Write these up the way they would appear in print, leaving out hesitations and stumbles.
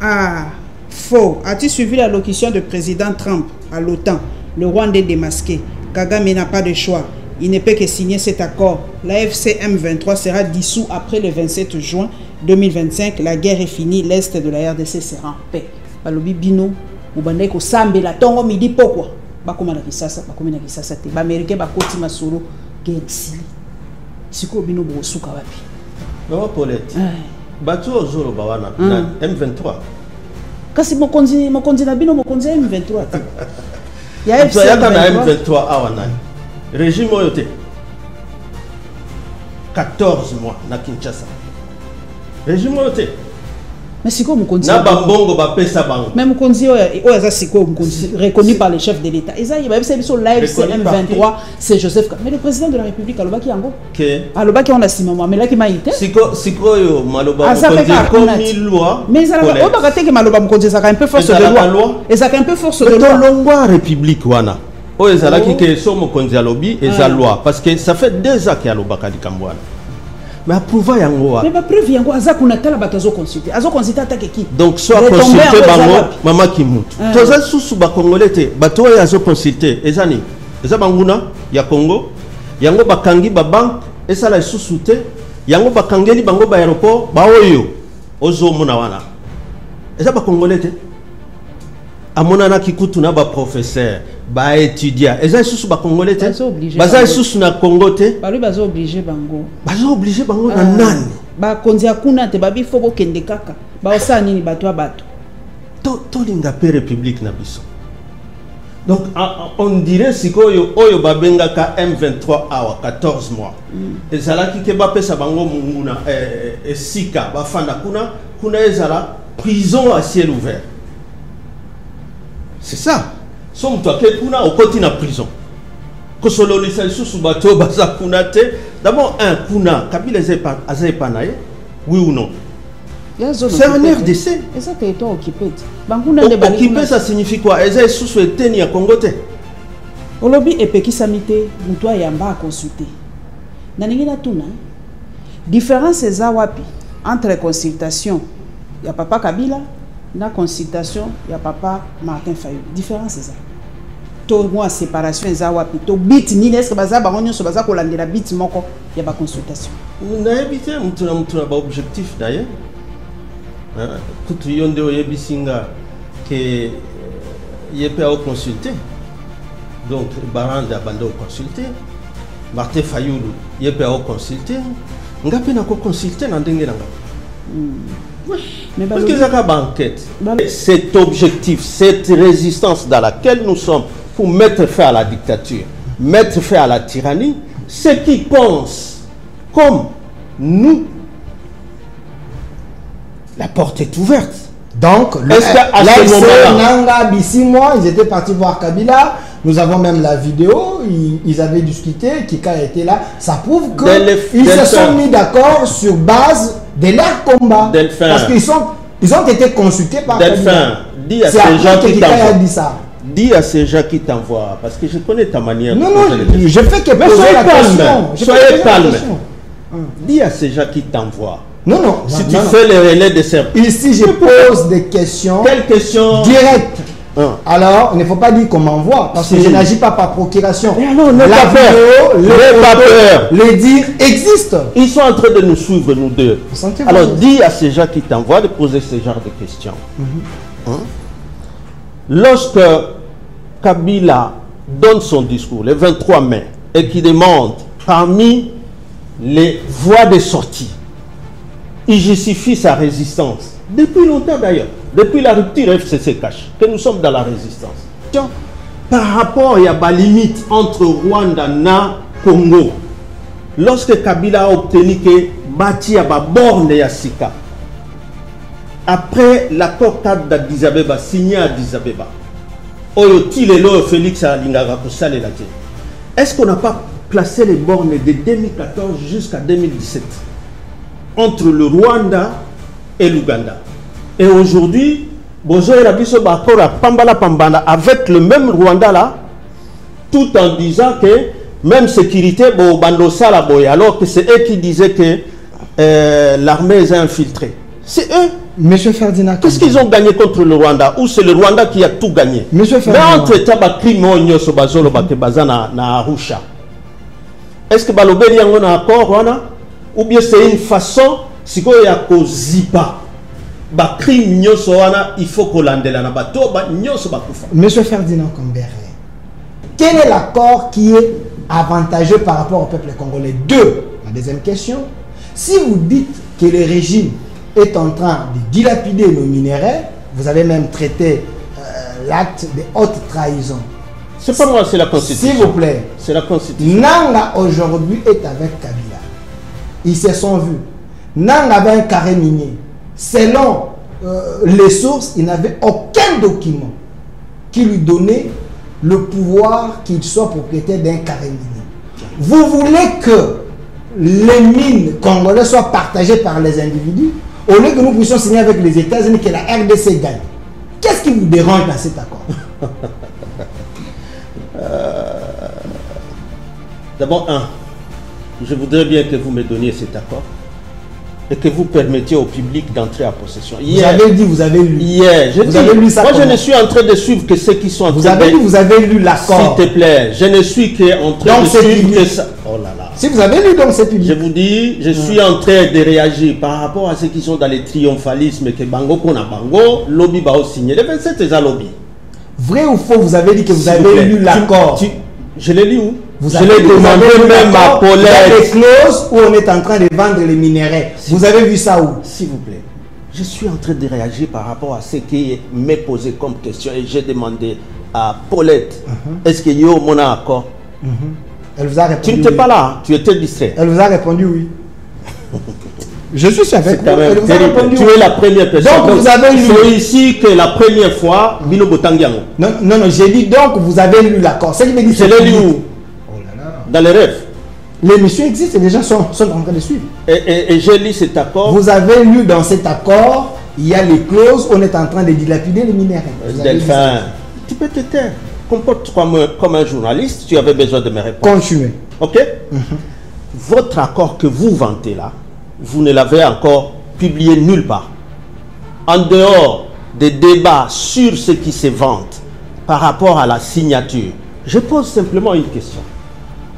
Ah, faux. As-tu suivi la locution du président Trump à l'OTAN? Le Rwandais démasqué. Kagame n'a pas de choix. Il ne peut que signer cet accord. La FCM23 sera dissous après le 27 juin 2025. La guerre est finie. L'Est de la RDC sera en paix. Balobi bino, mubandai ko sambe la tongo midi pokwa. Bakoma na kisasa, bakoma na kisasa te. Ba Américain bakoti masoro gensi. Siko bino bosuka wapi? Maman Paulette. Batu ozolo bawana na M23. Kasi mokonzi na bino mokonzi M23 te. Ya M23 awa nani? Régime oyote 14 mois na Kinshasa. Régime oyote. Mais c'est quoi Mukonzi? Na bambongo ba pesa bango. Même Mukonzi oya c'est quoi Mukonzi reconnu par le chef de l'État. Et ça il va c'est sur live M23 c'est Joseph. Mais le président de la République alobaki yango. Que alobaki on a simama mais là qui m'a été. Siko yo maloba Mukonzi comme loi. Mais ça on va rater que maloba Mukonzi ça a un peu force de loi. Et ça a un peu force de loi. Longwa République wana. Oh ezalaki que so Mukonzi alobi eza loi parce que ça fait 2 ans qu'il alobaka dikambwana. Mais approuva yango. Mais pas preuve yango azakuna tala batazo consulter. Azo consulter attaque qui? Donc soit consulter bango mama Kimutu. Toza susu ba congolais te bato ya zo consulter ezani. Eza banguna ya Congo. Yango bakangi ba banque esala susu te. Yango bakangeli bango ba aéroport ba oyo ozo mona wana. Eza ba congolais te. Amona na kikutu na ba professeur ba étudiant eza susu ba congolais te baza susu na Congo te ba lui bazo obligé bango na nani ba konzi akuna te ba bifo bo kende kaka ba osa nini bato abato to linga pe république na biso. Donc on dirait sikoyo oyo babengaka M23 awa 14 mois ezalaki ke ba pesa bango munguna esika ba fanda kuna ezala prison à ciel ouvert. C'est ça. Somme toi que kuna au côté na prison. Que solo les sous bateau baza kuna te. D'abord un kuna Kabila azepa nae. Oui ou non? C'est un RDC. Et ça territoire occupé. Occupé ça signifie quoi? Eza sous eteni ya Congo te. Olobi epeki samite mutwa yamba consulter. Na ningina tuna. Différence eza wapi entre consultation ya papa Kabila na consultation ya papa Martin Fayulu. Différence c'est ça. To moi séparation eza wapi to bit ni est-ce que baza bango nyonso baza ko landela bit moko ya ba consultation. Na ebité mutu na ba objectif d'ailleurs. Kutu yonde oyebisinga que yepe a consulter. Donc Baranda bando consulter. Martin Fayulu yepe a consulter. Ngape na ko consulter na ndenge nanga. Parce que c'est une banquette. Cet objectif, cette résistance dans laquelle nous sommes pour mettre fin à la dictature, mettre fin à la tyrannie, ceux qui pensent comme nous, la porte est ouverte. Donc, là, ils étaient partis voir Kabila. Nous avons même la vidéo, ils avaient discuté, Kika était là. Ça prouve qu'ils se sont mis d'accord sur base de leur combat. Parce qu'ils ont été consultés par Kabila. Dis à ces gens qui t'envoient. Dis à ces gens qui t'envoient. Parce que je connais ta manière. Non, je fais que poser la question. Soyez calme. Dis à ces gens qui t'envoient. Non. Si tu fais le relais de certains. Ici, je pose des questions. Quelles questions? Directes. Alors, il ne faut pas dire qu'on m'envoie, parce que je n'agis pas par procuration. Non, la peur, les dires existent. Ils sont en train de nous suivre, nous deux. Alors, dis à ces gens qui t'envoient de poser ce genre de questions. Lorsque Kabila donne son discours, le 23 mai, et qui demande parmi les voies de sortie, il justifie sa résistance. Depuis longtemps d'ailleurs. Depuis la rupture FCC-Cash, que nous sommes dans la résistance. Par rapport à la limite entre Rwanda et Congo, lorsque Kabila a obtenu que Bati a borne ya Sika, après l'accord cadre d'Addis Abeba, signé à Addis Abeba, est-ce qu'on n'a pas placé les bornes de 2014 jusqu'à 2017 entre le Rwanda et l'Ouganda? Et aujourd'hui, Bozo et Rabiso Bakor à Pambala avec le même Rwanda là, tout en disant que même sécurité, alors que c'est eux qui disaient que l'armée est infiltrée. C'est eux. Monsieur Ferdinand, qu'est-ce qu'ils ont gagné contre le Rwanda? Ou c'est le Rwanda qui a tout gagné? Monsieur Ferdinand. Mais entre-temps, na Arusha. Est-ce que balobeli yango na accord wana? Ou bien c'est une façon si ko ya ko zipa ba crime nyoso wana il faut ko landela na bato ba nyoso ba kufa. Monsieur Ferdinand Kambere, quel est l'accord qui est avantageux par rapport au peuple congolais? Deux, la deuxième question, si vous dites que le régime est en train de dilapider nos minéraux, vous avez même traité l'acte de haute trahison. C'est pas moi, c'est la Constitution. S'il vous plaît. C'est la Constitution. Nanga aujourd'hui est avec Kabila. Ils se sont vus. Nanga avait un carré minier. Selon les sources, il n'avait aucun document qui lui donnait le pouvoir qu'il soit propriétaire d'un carré minier. Vous voulez que les mines congolaises soient partagées par les individus au lieu que nous puissions signer avec les États-Unis que la RDC gagne. Qu'est-ce qui vous dérange dans cet accord? D'abord, je voudrais bien que vous me donniez cet accord et que vous permettiez au public d'entrer en possession. Hier, vous avez dit, vous avez lu. Hier, vous avez lu ça. Moi, je ne suis en train de suivre que ceux qui sont en train de... Vous avez dit, vous avez lu l'accord. S'il te plaît, je ne suis qu'en train de suivre que ça. Oh là là. Si vous avez lu, donc c'est public. Je vous dis, je suis en train de réagir par rapport à ceux qui sont dans les triomphalismes que Bango Kona Bango, lobby va signer. Les 27 c'est un lobby. Vrai ou faux, vous avez dit que vous avez lu l'accord. Je l'ai lu où? Je l'ai demandé même à Paulette. Il y a des clauses où on est en train de vendre les minéraux. Vous avez vu ça où? S'il vous plaît. Je suis en train de réagir par rapport à ce qui m'est posé comme question et j'ai demandé à Paulette, est-ce qu'il y a mon accord? Elle vous a répondu. Tu n'étais pas là, tu étais distrait. Elle vous a répondu oui. Je suis avec vous. Elle vous a répondu, tu es la première personne. Donc vous avez lu. C'est ici que la première fois, Bino Botangiango. Non, j'ai dit donc vous avez lu l'accord. C'est qui me dit. Je l'ai lu où? Dans les rêves. L'émission existe et les gens sont en train de suivre. Et j'ai lu cet accord. Vous avez lu dans cet accord, il y a les clauses, on est en train de dilapider les minéraux. Delphin, tu peux te taire. Comporte-toi comme un journaliste, tu avais besoin de me répondre. Continuez. Ok? Votre accord que vous vantez là, vous ne l'avez encore publié nulle part. En dehors des débats sur ce qui se vante par rapport à la signature, je pose simplement une question.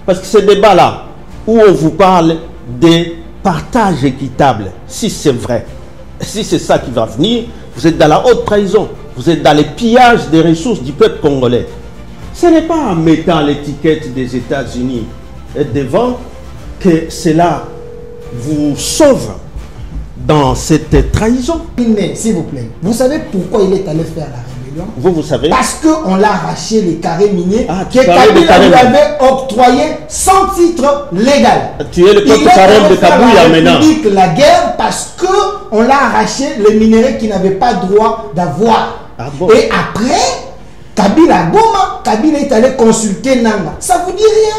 Parce que ce débat-là, où on vous parle des partages équitables, si c'est vrai, si c'est ça qui va venir, vous êtes dans la haute trahison, vous êtes dans les pillages des ressources du peuple congolais. Ce n'est pas en mettant l'étiquette des États-Unis devant que cela vous sauve dans cette trahison. S'il vous plaît, vous savez pourquoi il est allé faire la rébellion? Vous savez? Parce qu'on l'a arraché les carrés miniers que Kabila lui avait octroyé sans titre légal. Tu es le porte-parole de Kabila maintenant. Il a la guerre parce qu'on l'a arraché les minéraux qui n'avaient pas droit d'avoir. Bon. Et après, Kabila Goma, Kabila est allé consulter Nanga. Ça vous dit rien?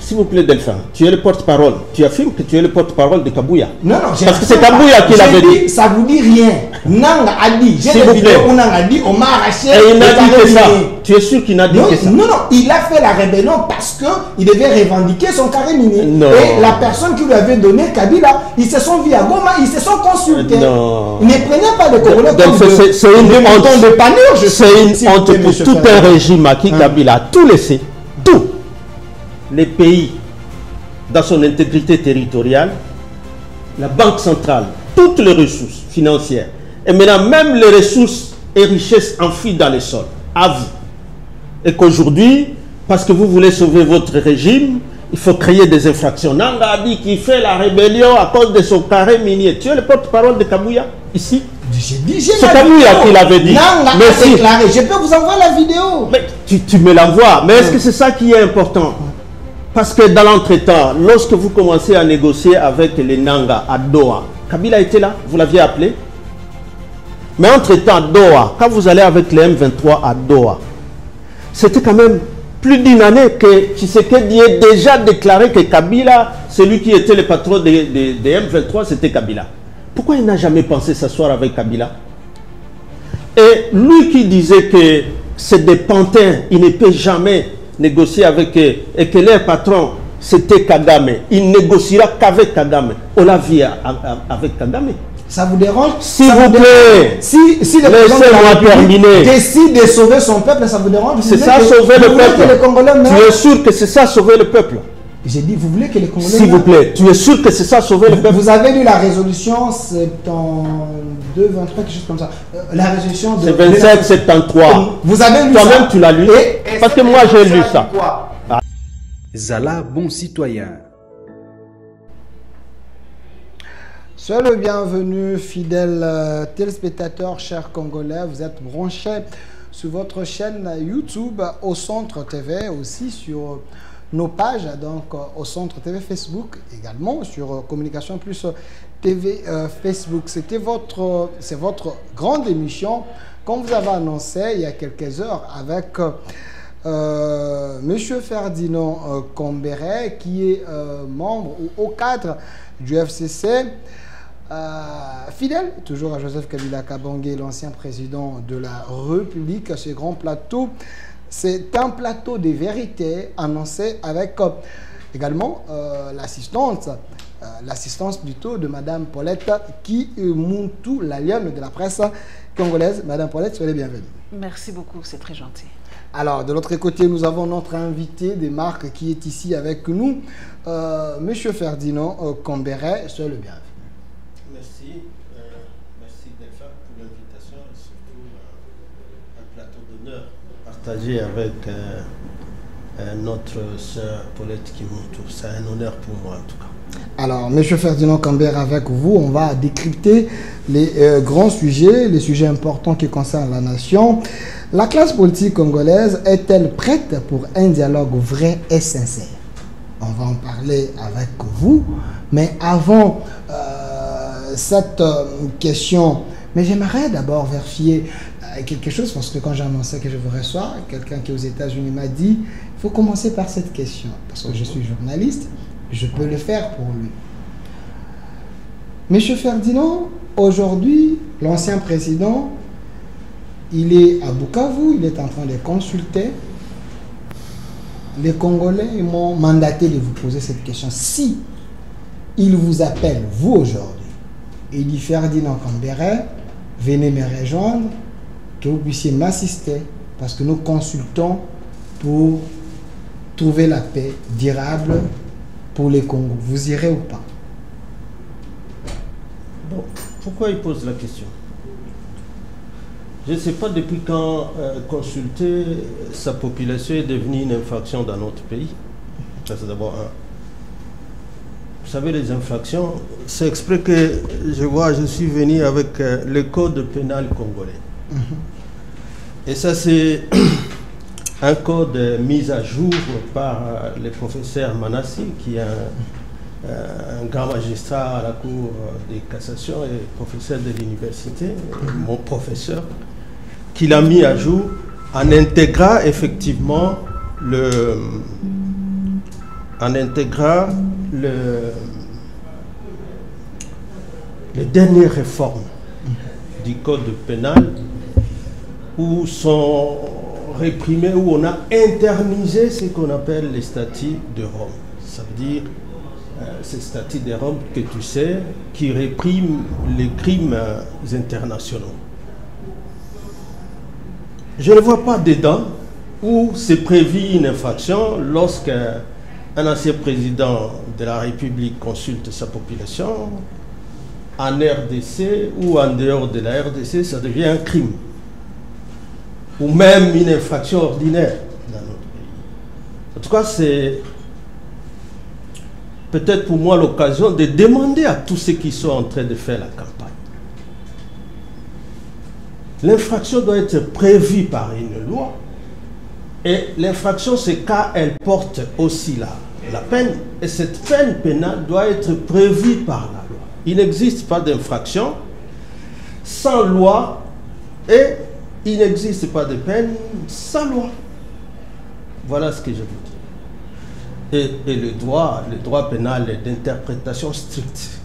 S'il vous plaît, Delphin, tu es le porte-parole. Tu affirmes que tu es le porte-parole de Kabouya. Non, parce que c'est Kabouya qui l'avait dit. Ça vous dit rien. Nanga a dit. J'ai des vidéos où Nanga a dit, on m'a arraché. Et il n'a dit que ça. Tu es sûr qu'il n'a dit que ça? Non, il a fait la rébellion parce qu'il devait revendiquer son carré minier. Et la personne qui lui avait donné, Kabila, ils se sont vus à Goma, ils se sont consultés. Non. Ne prenez pas le Congolais comme c'est une honte de panure. C'est une honte pour tout un régime à qui Kabila a tout laissé. Tout. Les pays, dans son intégrité territoriale, la Banque centrale, toutes les ressources financières, et maintenant même les ressources et richesses enfuies dans les sols, à vous. Et qu'aujourd'hui, parce que vous voulez sauver votre régime, il faut créer des infractions. Nanga a dit qu'il fait la rébellion à cause de son carré minier. Tu es le porte-parole de Kabouya, ici? C'est Kabouya qui l'avait dit. Nanga a déclaré. Je peux vous envoyer la vidéo. Mais tu me l'envoies. Mais est-ce que c'est ça qui est important? Parce que dans l'entretemps, lorsque vous commencez à négocier avec les Nanga à Doha, Kabila était là, vous l'aviez appelé. Mais entre-temps, Doha, quand vous allez avec les M23 à Doha, c'était quand même plus d'une année que Tshisekedi ait déjà déclaré que Kabila, celui qui était le patron des M23, c'était Kabila. Pourquoi il n'a jamais pensé s'asseoir avec Kabila? Et lui qui disait que c'est des pantins, il ne peut jamais négocier avec eux et que leur patron c'était Kagame, il négociera qu'avec Kagame. On l'a vu avec Kagame. Ça vous dérange? S'il vous plaît. Si le président décide de sauver son peuple, ça vous dérange? C'est ça, sauver le peuple. Tu es sûr que c'est ça, sauver le peuple? J'ai dit, vous voulez que les Congolais... S'il vous plaît, tu es sûr que c'est ça, sauver le peuple? Vous avez lu la résolution 72, 23, quelque chose comme ça. La résolution de... C'est 27, 73. Vous avez lu ça? Toi-même, tu l'as lu? Parce que moi, j'ai lu ça. Zala, bon citoyen. Soyez le bienvenu, fidèles téléspectateurs, chers Congolais. Vous êtes branchés sur votre chaîne YouTube au Centre TV, aussi sur nos pages, donc au Centre TV Facebook, également sur Communication Plus TV Facebook. C'est votre grande émission, comme vous avez annoncé il y a quelques heures, avec Monsieur Ferdinand Kambere, qui est membre ou au cadre du FCC. Fidèle toujours à Joseph Kabila Kabange, l'ancien président de la République. Ce grand plateau, c'est un plateau de vérité annoncé avec également l'assistance plutôt de Madame Paulette qui monte tout la lionne de la presse congolaise. Madame Paulette, soyez bienvenue. Merci beaucoup, c'est très gentil. Alors, de l'autre côté, nous avons notre invité des marques qui est ici avec nous, Monsieur Ferdinand Kambere, soyez le bienvenu. Merci. Merci Delphin pour l'invitation et surtout un plateau d'honneur partagé avec notre sœur Paulette Kimuntu. C'est un honneur pour moi en tout cas. Alors, Monsieur Ferdinand Kambere, avec vous, on va décrypter les grands sujets, les sujets importants qui concernent la nation. La classe politique congolaise est-elle prête pour un dialogue vrai et sincère? On va en parler avec vous, mais avant cette question, mais j'aimerais d'abord vérifier quelque chose, parce que quand j'ai annoncé que je vous reçois, quelqu'un qui est aux États-Unis m'a dit, il faut commencer par cette question, parce que je suis journaliste, je peux le faire pour lui. Monsieur Ferdinand, aujourd'hui, l'ancien président, il est à Bukavu, il est en train de consulter. Les Congolais m'ont mandaté de vous poser cette question. Si il vous appelle, vous aujourd'hui, et dit Ferdinand Kambere, venez me rejoindre, que vous puissiez m'assister, parce que nous consultons pour trouver la paix durable pour les Congos. Vous irez ou pas? Bon, pourquoi il pose la question? Je ne sais pas depuis quand consulter sa population est devenue une infraction dans notre pays. Ça, c'est d'abord un. Vous savez, les infractions, c'est exprès que je suis venu avec le code pénal congolais. Et ça, c'est un code mis à jour par le professeur Manassi, qui est un grand magistrat à la Cour de cassation et professeur de l'université, mon professeur, qui l'a mis à jour en intégrant effectivement les dernières réformes du code pénal où sont réprimés, où on a internisé ce qu'on appelle les statuts de Rome. Ça veut dire ces statuts de Rome que tu sais, qui répriment les crimes internationaux. Je ne vois pas dedans où c'est prévu une infraction lorsqu'un ancien président de la République consulte sa population. En RDC ou en dehors de la RDC, ça devient un crime. Ou même une infraction ordinaire dans notre pays. En tout cas, c'est peut-être pour moi l'occasion de demander à tous ceux qui sont en train de faire la campagne. L'infraction doit être prévue par une loi. Et l'infraction, c'est quand elle porte aussi la peine. Et cette peine pénale doit être prévue par la loi. Il n'existe pas d'infraction sans loi et il n'existe pas de peine sans loi. Voilà ce que je veux dire. Et le droit pénal est d'interprétation stricte.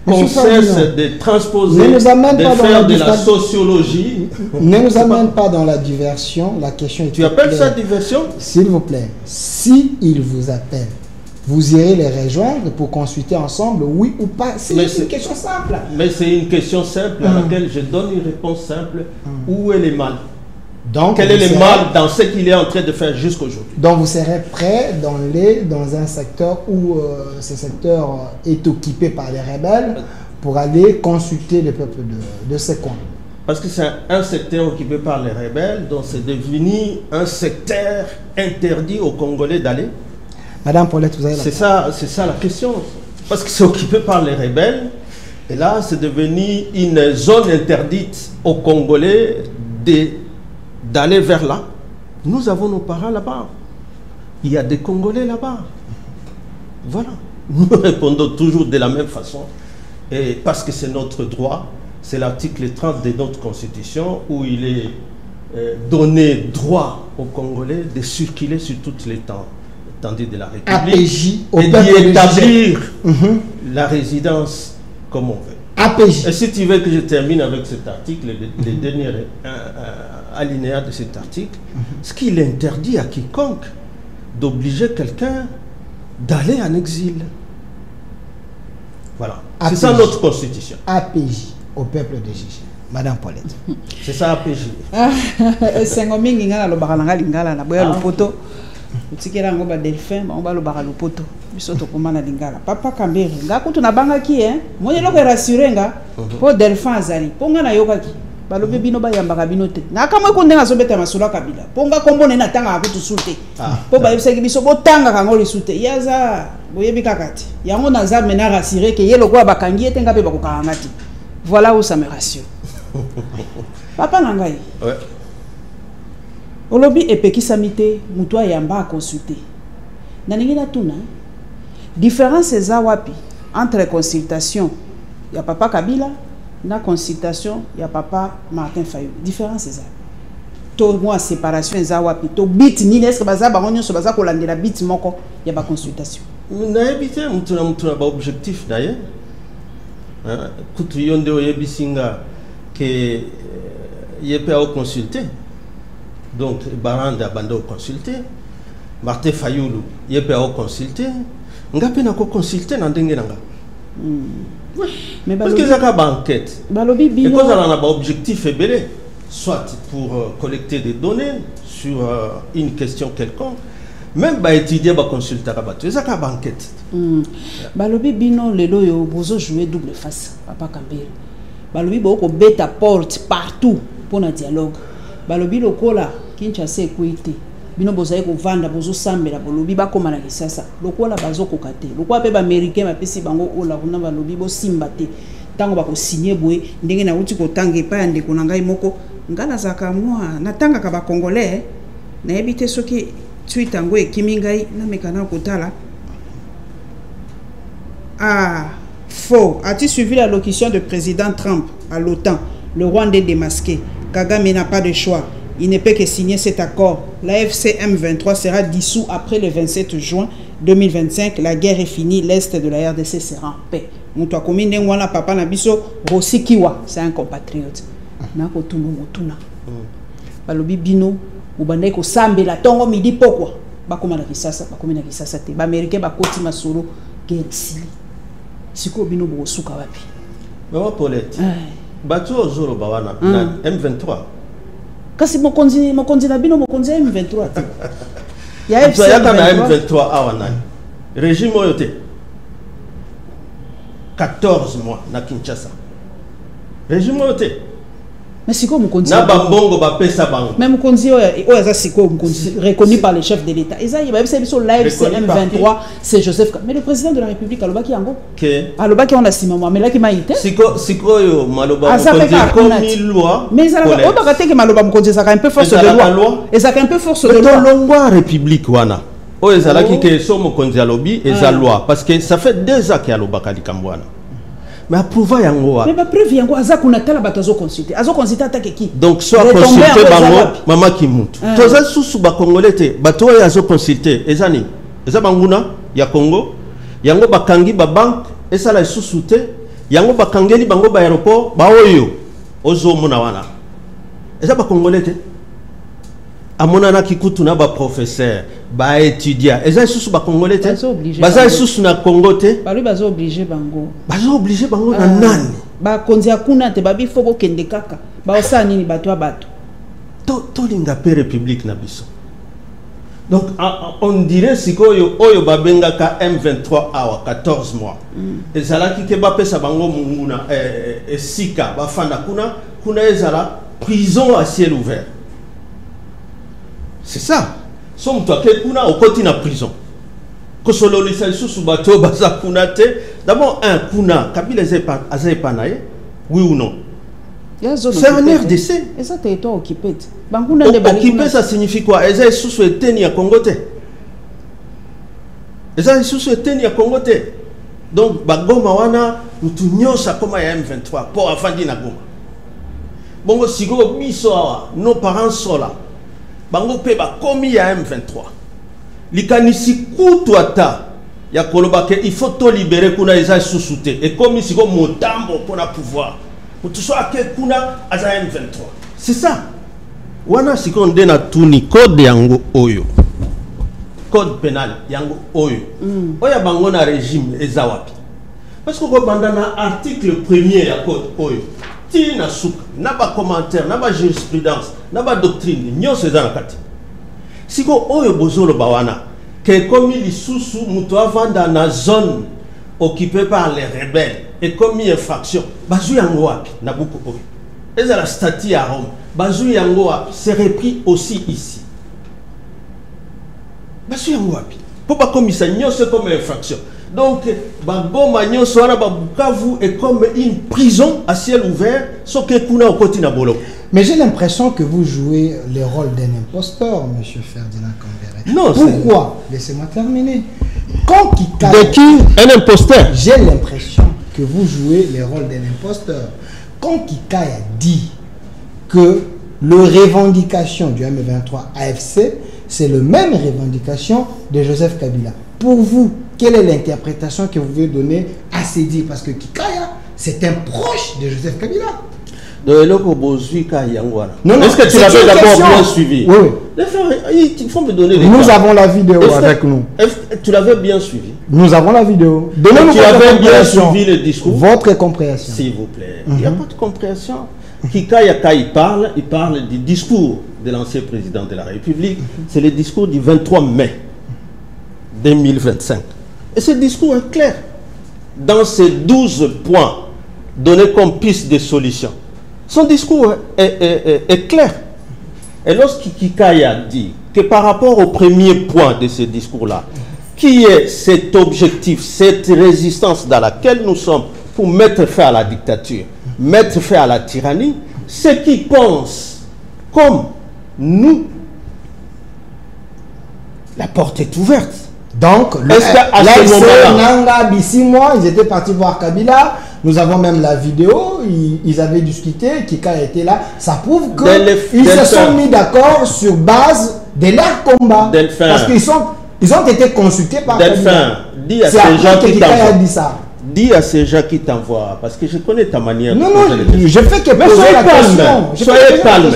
On cesse de transposer, de faire de la sociologie. Ne nous amène pas dans la diversion. La question est... Tu appelles ça diversion? S'il vous plaît, si il vous appelle, vous irez les rejoindre pour consulter ensemble, oui ou pas. C'est une question simple. Mais c'est une question simple à laquelle je donne une réponse simple. Où est le mal? Donc, quel est le mal dans ce qu'il est en train de faire jusqu'aujourd'hui? Donc vous serez prêt dans un secteur où ce secteur est occupé par les rebelles pour aller consulter le peuple de ce coin. Parce que c'est un secteur occupé par les rebelles, donc c'est devenu un secteur interdit aux Congolais d'aller. Madame Paulette, vous avez c'est ça la question. Parce que c'est occupé par les rebelles, et là c'est devenu une zone interdite aux Congolais d'aller vers là. Nous avons nos parents là-bas. Il y a des Congolais là-bas. Voilà. Nous répondons toujours de la même façon. Et parce que c'est notre droit, c'est l'article 30 de notre Constitution où il est donné droit aux Congolais de circuler sur toutes les étendues de la République et d'y établir la résidence comme on veut. APJ. Et si tu veux que je termine avec cet article, le dernier alinéa de cet article, ce qu'il interdit à quiconque d'obliger quelqu'un d'aller en exil. Voilà. C'est ça notre constitution. APJ au peuple de Gigi. Madame Paulette. C'est ça APJ. Sengomingi ngala lo bakalanga lingala na boya lopoto. Utikela ngoba delphin ba ngba lo bakalo poto. Bisoto komana lingala. Papa Kambere ngakutu na banga ki Mwenye loko rassurer nga po delphin azali. Ponga na yokaki. Balobe bino ba yambaka bino te. Na kamwe ko ndenga zobeta masula kabila. Ponga kombo na tanga akutu sute. Po ba yebisaki biso bo tanga kango lisute. Yaza boyebi kakati. Yango naza mena rassurer que yelo kwa bakangi etenga pe bakokanga ti. Voilà où ça me rassure. Papa Nangai. Ouais. Olobi epeki samite mutwa yamba a consulter. Naningina tuna. Différence eza wapi entre consultation ya papa Kabila na consultation ya papa Martin Fayulu. Différence eza. To moi séparation eza wapi to bit ni est-ce que baza bangonyo so baza kolandela bit moko ya ba consultation. Na ebite mutuna ba objectif d'ailleurs. Kutu yonde oyebisinga que yepe a consulter. Donc Baranda bando consulter. Martin Fayulu yepe a consulter. Ngape na ko consulter na ndenge nanga. Mais parce que ça ka banquette. Balobi bino. Et cause on a ba objectif ebele soit pour collecter des données sur une question quelconque. Même ba étudier ba consulter ka bato. Ça ka banquette. Balobi bino lelo yo bozo jouer double face papa Kambere. Balobi boko beta porte partout pour un dialogue. Balobi lokola Kinshasa ekwite. Bino bozaye ko vanda bozo sambela balobi ba komana kisasa. Lokola bazo kokate. Lokola pe ba américain ba pesi bango ola kuna balobi bo simba te. Tango ba ko signer boye ndenge na uti ko tange pa ande ko ngai moko ngala zaka moi na tanga ka ba congolais na ebite soki Twitter ngo ekimingai na mekana kotala. Ah, faux. As-tu suivi la locution de président Trump à l'OTAN? Le Rwandais démasqué. Kagame n'a pas de choix. Il ne peut que signer cet accord. La FCM23 sera dissous après le 27 juin 2025. La guerre est finie. L'Est de la RDC sera en paix. Moutoua komine ngwana papa nabiso Rosikiwa. C'est un compatriote. Nako tuno motuna. Balobi bino. Ubandai ko sambela tongo midi pokwa. Bakoma na kisasa. Bakoma na kisasa te. Ba Américain bakoti masolo. Guerre sili. Siko bino bo suka wapi. Maman Paulette. Batu ozoro bawana na M23. Kasi mokonzi na bino mokonzi M23 te. Ya M23 awa nani. Régime oyote. 14 mois na Kinshasa. Régime oyote. Mais siko mokonzi. Na bambongo ba pesa bango. Même mokonzi oya za siko mokonzi reconnu par le chef de l'État. Eza yeba bisa biso live M23 c'est Joseph. Mais le président de la République alobaki yango. Que alobaki on a sima moi mais là qui m'a été. Siko yo maloba mokonzi comme loi. Mais ça on ba kateke maloba mokonzi ça un peu force de loi. Et ça un peu force de loi. Longwa République wana. O ezalaki ke so mokonzi alobi eza loi parce que ça fait 2 ans qu'il alobaka likambwana. Mais approuva yango. Mais preuve yango aza kuna tala bato azo consulter. Azo consulter atake ki. Donc soit consulter bango mama kimuntu. Toza susu ba congolais te bato ya azo consulter ezani. Eza banguna ya Congo. Yango bakangi ba banque esala susu te. Yango bakangeli bango ba aéroport ba oyo ozo mona wana. Eza ba congolais te. Amona na kikutu na ba professeur ba étudiant eza sous ba congolais te obligé baza sous na Congo te ba lui bazo obligé bango na nani ba konzi akuna te babi fo kende kaka ba osa nini bato abato to linga pe république na biso. Donc on dirait sikoyo oyo babengaka M23 awa 14 mois ezalaki ke ba pesa bango munguna esika bafanda kuna ezala prison à ciel ouvert. C'est ça. Somme toi que kuna okoti na prison. Kosolo lisensu subato baza kuna te. D'abord kuna Kabila azepanaye oui ou non? C'est un RDC. Et ça territoire occupé. Occupé ça signifie quoi? Eza sous eteni ya Congo te. Eza sous eteni ya Congo te. Donc bagoma wana mutu nyosa koma ya M23 pour afandi na Goma. Bongo sigo biso awa nos parents sont là. Bango pe ba komi ya M23. Likanisi kutu ata ya koloba ke il faut to libérer kuna eza susute et comme sigo motambo pona pouvoir. Mutu so ake kuna aza M23. C'est ça. Wana siko ndena tuni code yango oyo. Code pénal yango oyo. Oya bango na régime eza wapi? Parce que ko bandana article 1er ya code oyo. Na souka, na ba commentaire, na ba jurisprudence, na ba doctrine, nyonso eza na kati. Siko oyo bozolo bawana, que comme il sous muto avanda na zone occupée par les rebelles et commis infraction, bazu yango wapi na buku oyo. Eza la statue à Rome, bazu yango wapi, c'est repris aussi ici. Bazu yango wapi. Pour pas commis ça nyonso comme infraction. Donc, Bukavu est comme une prison à ciel ouvert, sauf que kuna okoti na bolo. Mais j'ai l'impression que vous jouez le rôle d'un imposteur, M. Ferdinand Kambere. Non, pourquoi? Laissez-moi terminer. Quand de qui? Un imposteur. J'ai l'impression que vous jouez le rôle d'un imposteur. Quand Kikaya dit que le revendication du M23 AFC, c'est le même revendication de Joseph Kabila. Pour vous, quelle est l'interprétation que vous voulez donner à ces dits? Parce que Kikaya, c'est un proche de Joseph Kabila. Non, est-ce que tu l'avais d'abord bien suivi? Oui. Il faut me donner les Nous avons la vidéo avec nous. Tu l'avais bien suivi? Nous avons la vidéo. Donnez-nous tu avais bien suivi le discours? Votre compréhension. S'il vous plaît. Il n'y a pas de compréhension. Kikaya, quand il parle du discours de l'ancien président de la République. C'est le discours du 23 mai 2025. Et ce discours est clair. Dans ces 12 points donnés comme piste de solution, son discours est clair. Et lorsqu'Ikikaya dit que par rapport au premier point de ce discours-là, qui est cet objectif, cette résistance dans laquelle nous sommes pour mettre fin à la dictature, mettre fin à la tyrannie, ceux qui pensent comme nous, la porte est ouverte. Donc, Nanga Bissimo, ils étaient partis voir Kabila. Nous avons même la vidéo. Ils avaient discuté. Kika était là. Ça prouve qu'ils se sont mis d'accord sur base de leur combat. Parce qu'ils ont été consultés par Kabila. Dis à ces gens qui t'envoient. Dis à ces gens qui t'envoient. Parce que je connais ta manière de poser les questions. Je fais que poser la question. Soyez calme.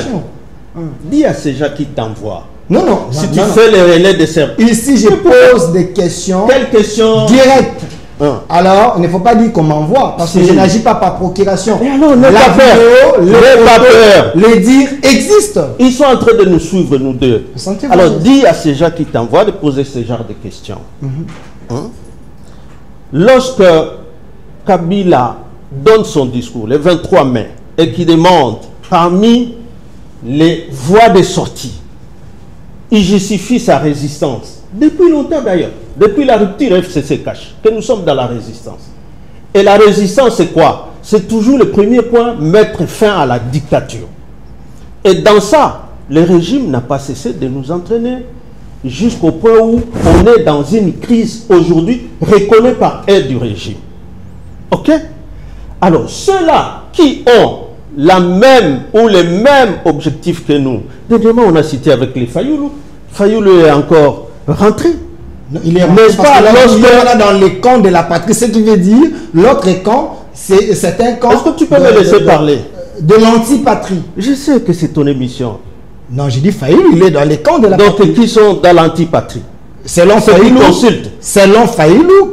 Dis à ces gens qui t'envoient. Non, non. Si tu fais le relais de service. Ici, je pose des questions. Quelles questions? Directes. Alors, il ne faut pas dire qu'on m'envoie. Parce que je n'agis pas par procuration. Alors, la vidéo, les dires existent. Ils sont en train de nous suivre, nous deux. Alors, dis à ces gens qui t'envoient de poser ce genre de questions. Lorsque Kabila donne son discours, le 23 mai, et qui demande parmi les voies de sortie, il justifie sa résistance. Depuis longtemps d'ailleurs, depuis la rupture FCC-Cash, que nous sommes dans la résistance. Et la résistance, c'est quoi? C'est toujours le premier point, mettre fin à la dictature. Et dans ça, le régime n'a pas cessé de nous entraîner jusqu'au point où on est dans une crise aujourd'hui reconnue par aide du régime. Ok? Alors, ceux-là qui ont la même ou les mêmes objectifs que nous. Dernièrement, on a cité avec les Fayoulou. Fayoulou est encore rentré. Non, il est rentré parce que là, il est dans les camps de la patrie. Ce qui veut dire, l'autre camp, c'est un camp... Est-ce que tu peux me laisser parler? De l'anti-patrie. Je sais que c'est ton émission. Non, j'ai dit Fayoulou, il est dans les camps de la donc, patrie. qui sont dans l'antipatrie? Selon Fayoulou,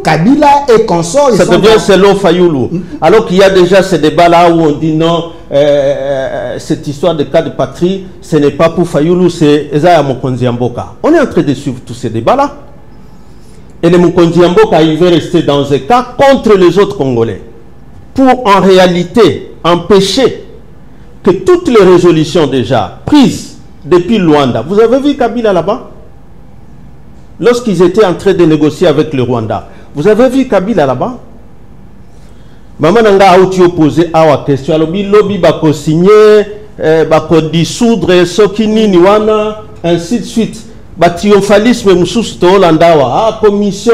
Kabila et consorts. Ça devient selon Fayoulou. Alors qu'il y a déjà ce débat-là où on dit non, cette histoire de cas de patrie, ce n'est pas pour Fayoulou, c'est Ezaya Mokonzi Mboka. On est en train de suivre tous ces débats-là. Et le Mokonzi Mboka, il veut rester dans un cas contre les autres Congolais. Pour en réalité empêcher que toutes les résolutions déjà prises depuis Luanda, vous avez vu Kabila là-bas? Lorsqu'ils étaient en train de négocier avec le Rwanda, vous avez vu Kabila là-bas? Maman Nanga a été opposé à la question. Alors, lobby bako signer, bako dissoudre, sokini niwana, ainsi de suite. Ba triomphalisme mususu to Hollanda wa commission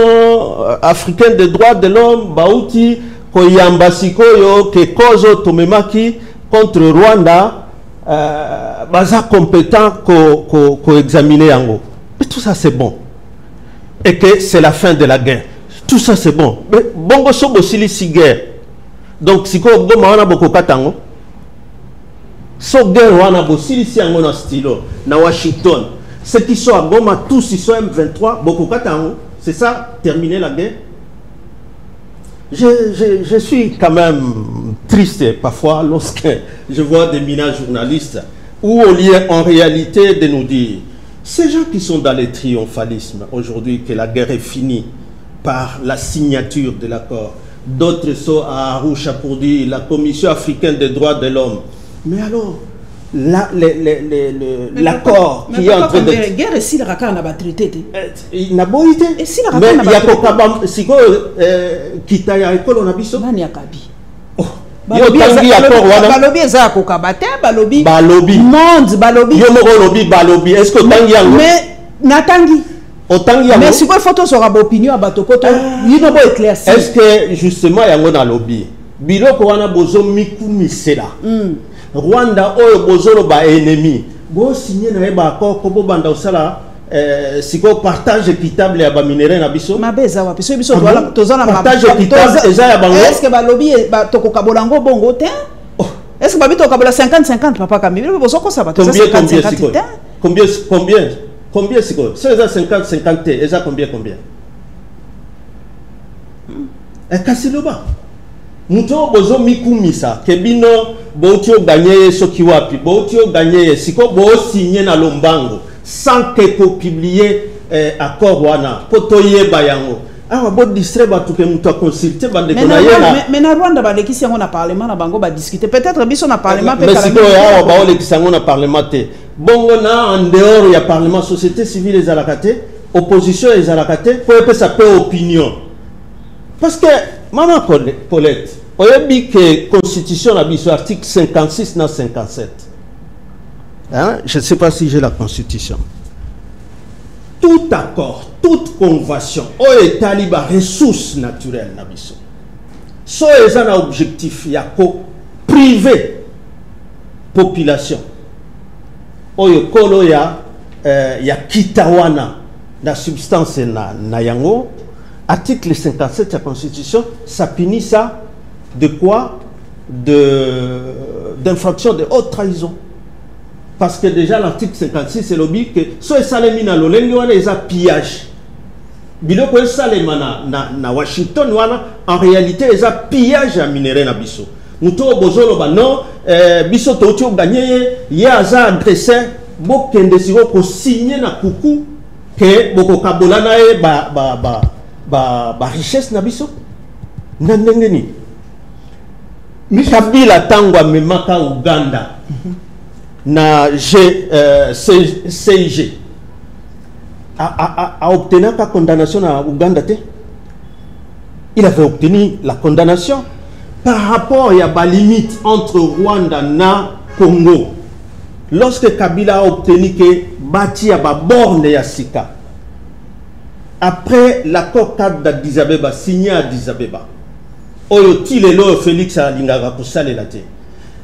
africaine des droits de l'homme bauti ko yambasiko yo ke kozo tomemaki contre Rwanda baza compétent ko examiner yango. Mais tout ça c'est bon. Et que c'est la fin de la guerre. Tout ça c'est bon. Mais bongo sobo sili si guerre. Donc si ko goma wana boko katango. So guerre wana bo sili si yango na stilo na Washington. Ceux qui sont à Goma, tous ils sont M23, beaucoup katango. C'est ça, terminer la guerre. Je suis quand même triste parfois lorsque je vois des mineurs journalistes où au lieu en réalité de nous dire ces gens qui sont dans le triomphalisme aujourd'hui que la guerre est finie par la signature de l'accord, d'autres sont à Arusha pour dire la Commission africaine des droits de l'homme. Mais alors l'accord qui est en train de... La guerre est la raka n'a pas traité. Il n'a pas été. Et si la mais raka n'a pas traité. Si kita ya école on a biso. Nani ya kabi. Yo tangi accord wana. Balobi eza ko kabate balobi. Balobi. Monde balobi. Yo moko lobi balobi. Est-ce que tangi yango? Mais natangi. Otangi yango. Mais si quoi photo sera ba opinion bato poto, il no ba éclaircir. Est-ce que justement yango na lobi? Biloko wana bozo miku misela. Rwanda oyo bozolo ba ennemi. Bo signé na ba accord ko bo banda osala siko partage équitable ya ba minéraux na biso. Mabeza wa biso biso dola tozana partage équitable eza ya bango. Est-ce que ba lobby ba tokoka bolango bongo te? Est-ce que ba bito kabola 50-50 papa Kambi? Bozo ko ça ba 50-50. Combien siko? C'est ça 50-50 eza combien? Kasiloba. Muto bozo mikumisa kebino boutio gagné soki wapi boutio gagné siko bo signé na lombango sans que ko publier accord wana potoye bayango awa bo distrait batu ke muto consulter bande ko na yena mais na Rwanda ba lekisi yango na parlement na bango ba discuter peut-être biso na parlement mais siko awa ba lekisi yango na parlement te bongo na en dehors ya parlement société civile ezalakate opposition ezalakate pour que ça peut opinion parce que maman Paulette, on a dit que la Constitution a dit article 56 dans 57. Hein? Je ne sais pas si j'ai la Constitution. Tout accord, toute convention, on est talibé ressources naturelles. So est un objectif, il y a privé population. Il y a kitawana la substance na yango. Article 57 de la Constitution, ça punit ça de quoi? D'infraction de haute trahison. Parce que déjà l'article 56 c'est l'objet que soit ça les mina l'olengi wana les pillage. Biloko ça les mana na Washington wana en réalité les pillage à minerai na biso. Muto bozolo ba non biso to gagné ya aza agressé bo kende siko ko signer na kuku que boko kabolana e ba richesse na biso na ndenge ni Kabila tangwa memaka Uganda na CIG a obtenu la condamnation à Uganda te. Il avait obtenu la condamnation par rapport à la limite entre Rwanda et Congo. Lorsque Kabila a obtenu que bâti à la borne ya Sika après l'accord cadre d'Addis Abeba, signé à Addis Abeba,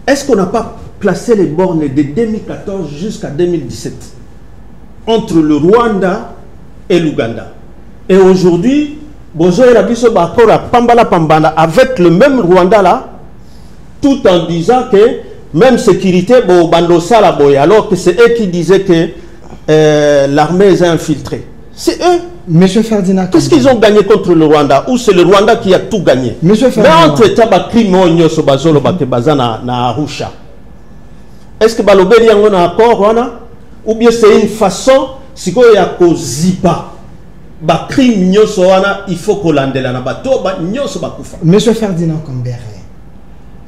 est-ce qu'on n'a pas placé les bornes de 2014 jusqu'à 2017 entre le Rwanda et l'Ouganda? Et aujourd'hui, avec le même Rwanda là, tout en disant que même sécurité, alors que c'est eux qui disaient que l'armée est infiltrée. C'est eux. Monsieur Ferdinand. Qu'est-ce qu'ils ont gagné contre le Rwanda? Ou c'est le Rwanda qui a tout gagné? Monsieur Ferdinand. Mais entre-temps, na Arusha. Est-ce que Balobeli y a un accord, ou bien c'est une façon, si il y a un zipa, il faut qu'on l'ande là. Monsieur Ferdinand Kambere,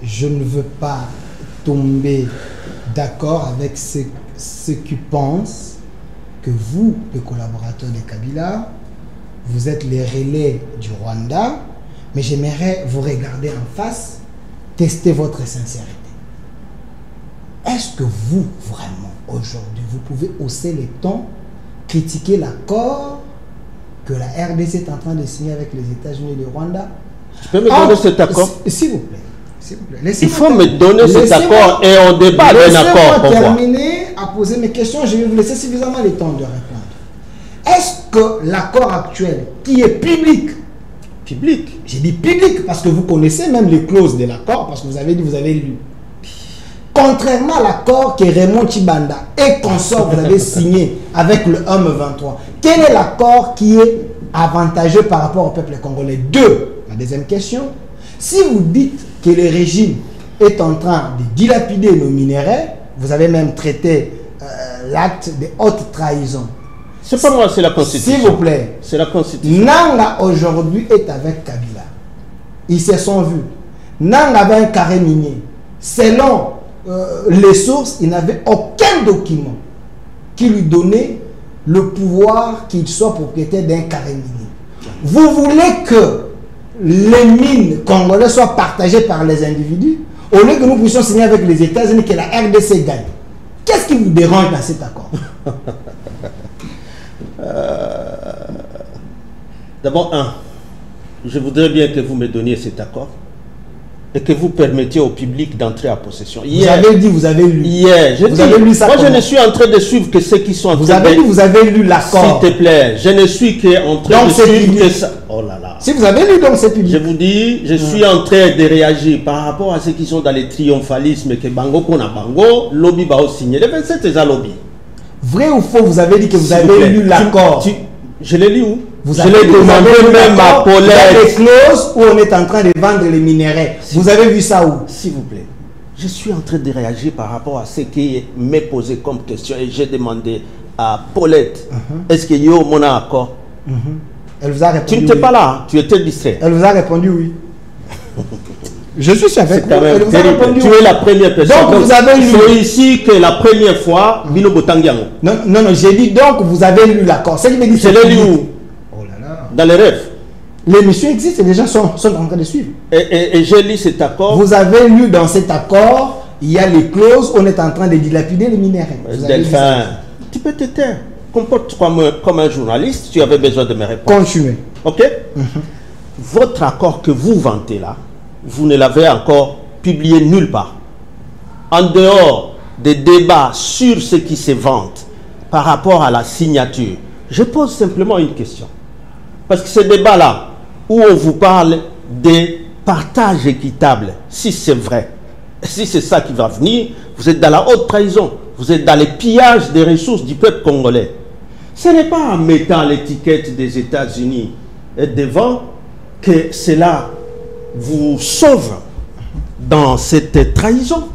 je ne veux pas tomber d'accord avec ceux qui pensent que vous, les collaborateurs de Kabila, vous êtes les relais du Rwanda, mais j'aimerais vous regarder en face, tester votre sincérité. Est-ce que vous, vraiment, aujourd'hui, vous pouvez hausser les tons, critiquer l'accord que la RDC est en train de signer avec les États-Unis et le Rwanda? Tu peux me donner cet accord? S'il vous plaît. Il faut me donner cet accord et on débat d'un accord. Laissez-moi terminer à poser mes questions. Je vais vous laisser suffisamment le temps de répondre. Est-ce que l'accord actuel, qui est public, j'ai dit public parce que vous connaissez même les clauses de l'accord, parce que vous avez dit, vous avez lu, contrairement à l'accord que Raymond Chibanda et consort vous avez signé avec le homme 23, quel est l'accord qui est avantageux par rapport au peuple congolais? Deux, la deuxième question, si vous dites que le régime est en train de dilapider nos minéraux, vous avez même traité l'acte de haute trahison. C'est pas moi, c'est la Constitution. S'il vous plaît. C'est la Constitution. Nanga aujourd'hui est avec Kabila. Ils se sont vus. Nanga avait un carré minier. Selon les sources, il n'avait aucun document qui lui donnait le pouvoir qu'il soit propriétaire d'un carré minier. Vous voulez que les mines congolaises soient partagées par les individus au lieu que nous puissions signer avec les États-Unis que la RDC gagne? Qu'est-ce qui vous dérange dans cet accord? D'abord, je voudrais bien que vous me donniez cet accord et que vous permettiez au public d'entrer en possession. Vous avez dit, vous avez lu. Hier, avez lu ça. Moi, je ne suis en train de suivre que ceux qui sont en train de... Vous avez lu l'accord. S'il te plaît, je ne suis qu'en train de suivre que ça. Oh là là. Si vous avez lu, donc c'est public. Je vous dis, je suis en train de réagir par rapport à ceux qui sont dans les triomphalismes que Bango Kona Bango, lobby va signer. Les 27 c'est un lobby. Vrai ou faux, vous avez dit que vous avez lu l'accord? Je l'ai lu où? Je l'ai demandé même à Paulette. Il y a des clauses où on est en train de vendre les minéraux. Vous avez vu ça où? S'il vous plaît. Je suis en train de réagir par rapport à ce qui m'est posé comme question et j'ai demandé à Paulette, est-ce qu'il y a mon accord? Elle vous a répondu. Tu n'étais pas là, tu étais distrait. Elle vous a répondu oui. Je suis avec vous. Elle vous a répondu, tu es la première personne. Donc vous avez lu. C'est ici que la première fois, Bino Botangiango. Non, j'ai dit donc vous avez lu l'accord. C'est qui me dit je l'ai lu où? Oh là là. Dans les rêves. L'émission existe et les gens sont en train de suivre. Et j'ai lu cet accord. Vous avez lu dans cet accord, il y a les clauses, on est en train de dilapider les minéraux. Delphin, tu peux te taire. Comporte-toi comme un journaliste, tu avais besoin de me répondre. Continuez. Ok? Votre accord que vous vantez là, vous ne l'avez encore publié nulle part. En dehors des débats sur ce qui se vante par rapport à la signature, je pose simplement une question. Parce que ce débat-là, où on vous parle des partages équitables, si c'est vrai, si c'est ça qui va venir, vous êtes dans la haute trahison, vous êtes dans les pillages des ressources du peuple congolais. Ce n'est pas en mettant l'étiquette des États-Unis devant que cela vous sauve dans cette trahison.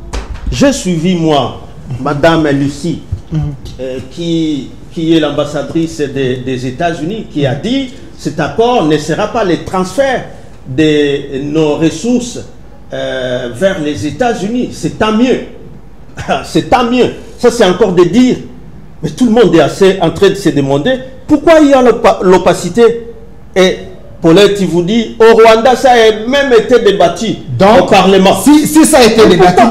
J'ai suivi, moi, Madame Lucie, qui est l'ambassadrice des États-Unis, qui a dit cet accord ne sera pas le transfert de nos ressources vers les États-Unis. C'est tant mieux. C'est tant mieux. Ça, c'est encore de dire. Mais tout le monde est assez en train de se demander pourquoi il y a l'opacité. Et Paulette, il vous dit, au Rwanda, ça a même été débattu au Parlement. Si ça a été débattu,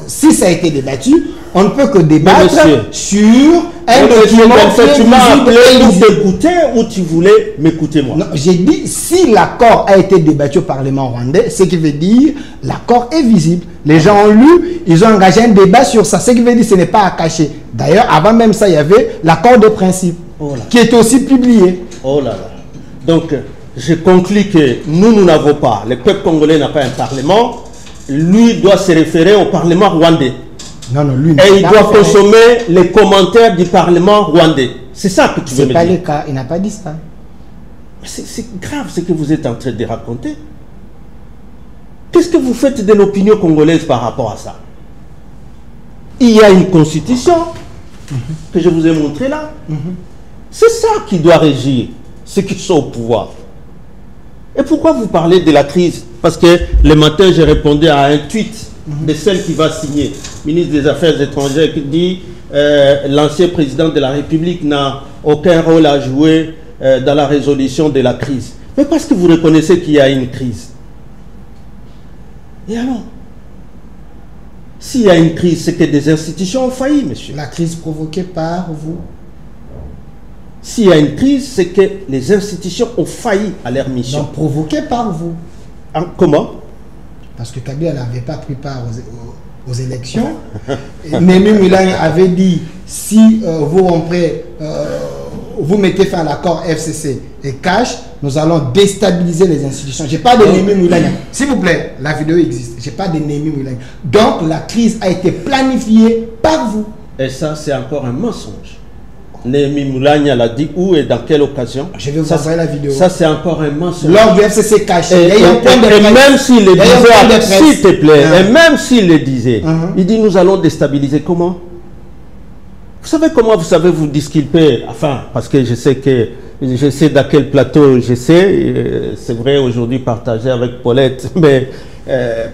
si ça a été débattu, on ne peut que débattre sur un document. Tu m'as appelé pour t'écouter ou tu voulais m'écouter moi? Non, j'ai dit, si l'accord a été débattu au Parlement rwandais, ce qui veut dire l'accord est visible. Les gens ont lu, ils ont engagé un débat sur ça. Ce qui veut dire que ce n'est pas à cacher. D'ailleurs, avant même ça, il y avait l'accord de principe qui est aussi publié. Oh là là. Donc, je conclus que nous n'avons pas, le peuple congolais n'a pas un parlement lui doit se référer au Parlement rwandais. Non, non, lui et il doit consommer les commentaires du Parlement rwandais. C'est ça que tu veux me dire. C'est pas le cas, il n'a pas dit ça. C'est grave ce que vous êtes en train de raconter. Qu'est-ce que vous faites de l'opinion congolaise par rapport à ça? Il y a une constitution que je vous ai montrée là. C'est ça qui doit régir ceux qui sont au pouvoir. Et pourquoi vous parlez de la crise? Parce que le matin, j'ai répondu à un tweet de celle qui va signer, ministre des Affaires étrangères, qui dit l'ancien président de la République n'a aucun rôle à jouer dans la résolution de la crise. Mais parce que vous reconnaissez qu'il y a une crise. Et alors, s'il y a une crise, c'est que des institutions ont failli, monsieur. La crise provoquée par vous? S'il y a une crise, c'est que les institutions ont failli à leur mission. Donc provoquée par vous? Comment? Parce que Kabila n'avait pas pris part aux élections. Némi Moulagne avait dit, si vous rompez, vous mettez fin à l'accord FCC et cash, nous allons déstabiliser les institutions. Je n'ai pas de Némi Moulagne. S'il vous plaît, la vidéo existe. Je n'ai pas de Némi Moulagne. Donc la crise a été planifiée par vous. Et ça, c'est encore un mensonge. Némi Moulagne l'a dit où et dans quelle occasion? Je vais vous envoyer la vidéo. Ça, c'est encore un mensonge. Lors du FCC cash. Et même s'il le disait, s'il te plaît, et même s'il le disait, il dit nous allons déstabiliser. Comment? Vous savez comment vous disculper? Enfin, parce que je sais dans quel plateau je sais, c'est vrai aujourd'hui partagé avec Paulette, mais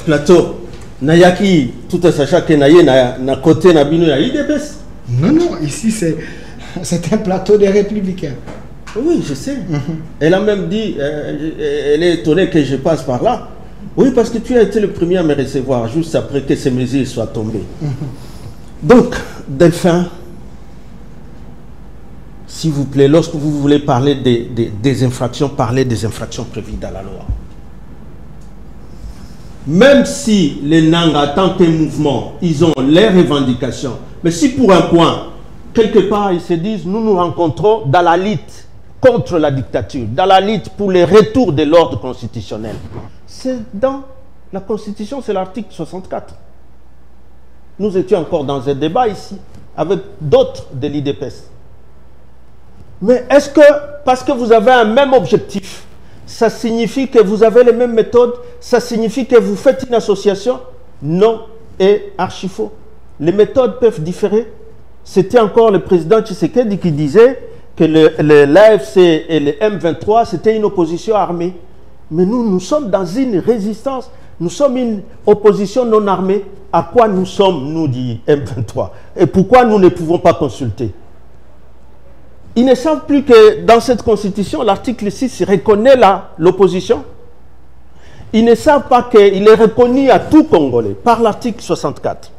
plateau, Nayaki, tout à sachant que Naye na côté Nabino ya IDPS. Non, non, ici c'est un plateau des Républicains. Oui, je sais. Elle a même dit, elle est étonnée que je passe par là. Oui, parce que tu as été le premier à me recevoir juste après que ces mesures soient tombées. Donc, Delphin, s'il vous plaît, lorsque vous voulez parler des infractions, parlez des infractions prévues dans la loi. Même si les Nanga, en tant que mouvement, ils ont leurs revendications, mais si pour un point, quelque part, ils se disent, nous nous rencontrons dans la lutte contre la dictature, dans la lutte pour le retour de l'ordre constitutionnel. C'est dans la Constitution, c'est l'article 64. Nous étions encore dans un débat ici, avec d'autres de l'IDPS. Mais est-ce que, parce que vous avez un même objectif, ça signifie que vous avez les mêmes méthodes, ça signifie que vous faites une association? Non, et archi faux. Les méthodes peuvent différer. C'était encore le président Tshisekedi qui disait que l'AFC et le M23, c'était une opposition armée. Mais nous sommes dans une résistance. Nous sommes une opposition non armée. À quoi nous sommes, nous, dit M23? Et pourquoi nous ne pouvons pas consulter? Ils ne savent plus que dans cette constitution, l'article 6 reconnaît l'opposition. Ils ne savent pas qu'il est reconnu à tout Congolais par l'article 64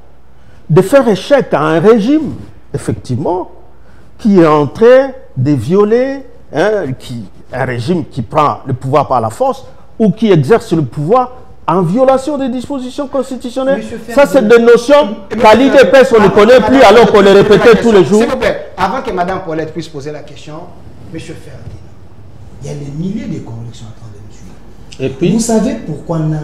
de faire échec à un régime, effectivement, qui est en train de violer, un régime qui prend le pouvoir par la force ou qui exerce le pouvoir en violation des dispositions constitutionnelles. Ça, c'est des notions qu'à l'IDPS, on ne connaît plus alors qu'on les répétait tous les jours. S'il vous plaît, avant que Mme Paulette puisse poser la question, M. Ferdinand, il y a des milliers de Congolais qui sont en train de nous suivre. Et puis, vous savez pourquoi Nanga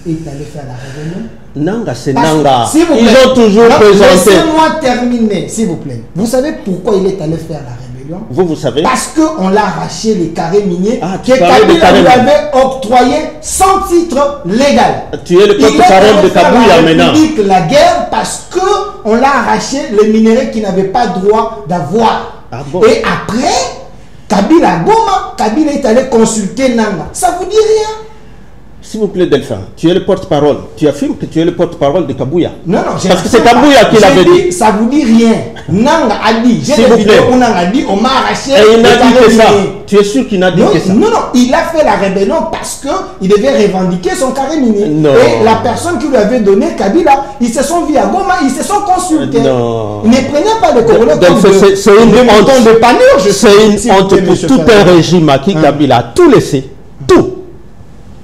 est allé faire la réunion? Nanga, c'est Nanga. Ils ont toujours présenté. Laissez-moi terminer, s'il vous plaît. Vous savez pourquoi il est allé faire la rébellion? Vous savez? Parce qu'on l'a arraché les carrés miniers que Kabila lui avait octroyés sans titre légal. Tu es le porte-parole de Kabila maintenant. Il a la guerre parce qu'on l'a arraché les minéraux qui n'avaient pas droit d'avoir. Ah bon? Et après, Kabila Goma, Kabila est allé consulter Nanga. Ça vous dit rien? S'il vous plaît, Delphin, tu es le porte-parole. Tu affirmes que tu es le porte-parole de Kabouya. Non, non, parce que c'est Kabouya qui l'avait dit. Ça vous dit rien. Nanga a dit. J'ai des vidéos où Nanga a dit, on m'a arraché. Et il n'a dit que ça. Tu es sûr qu'il n'a dit que ça? Non, non, il a fait la rébellion parce qu'il devait revendiquer son carré minier. Non. Et la personne qui lui avait donné, Kabila, ils se sont vus à Goma, ils se sont consultés. Non. Ne prenez pas de Congolais comme c'est une honte. C'est une honte pour tout un régime à qui Kabila a tout laissé. Tout.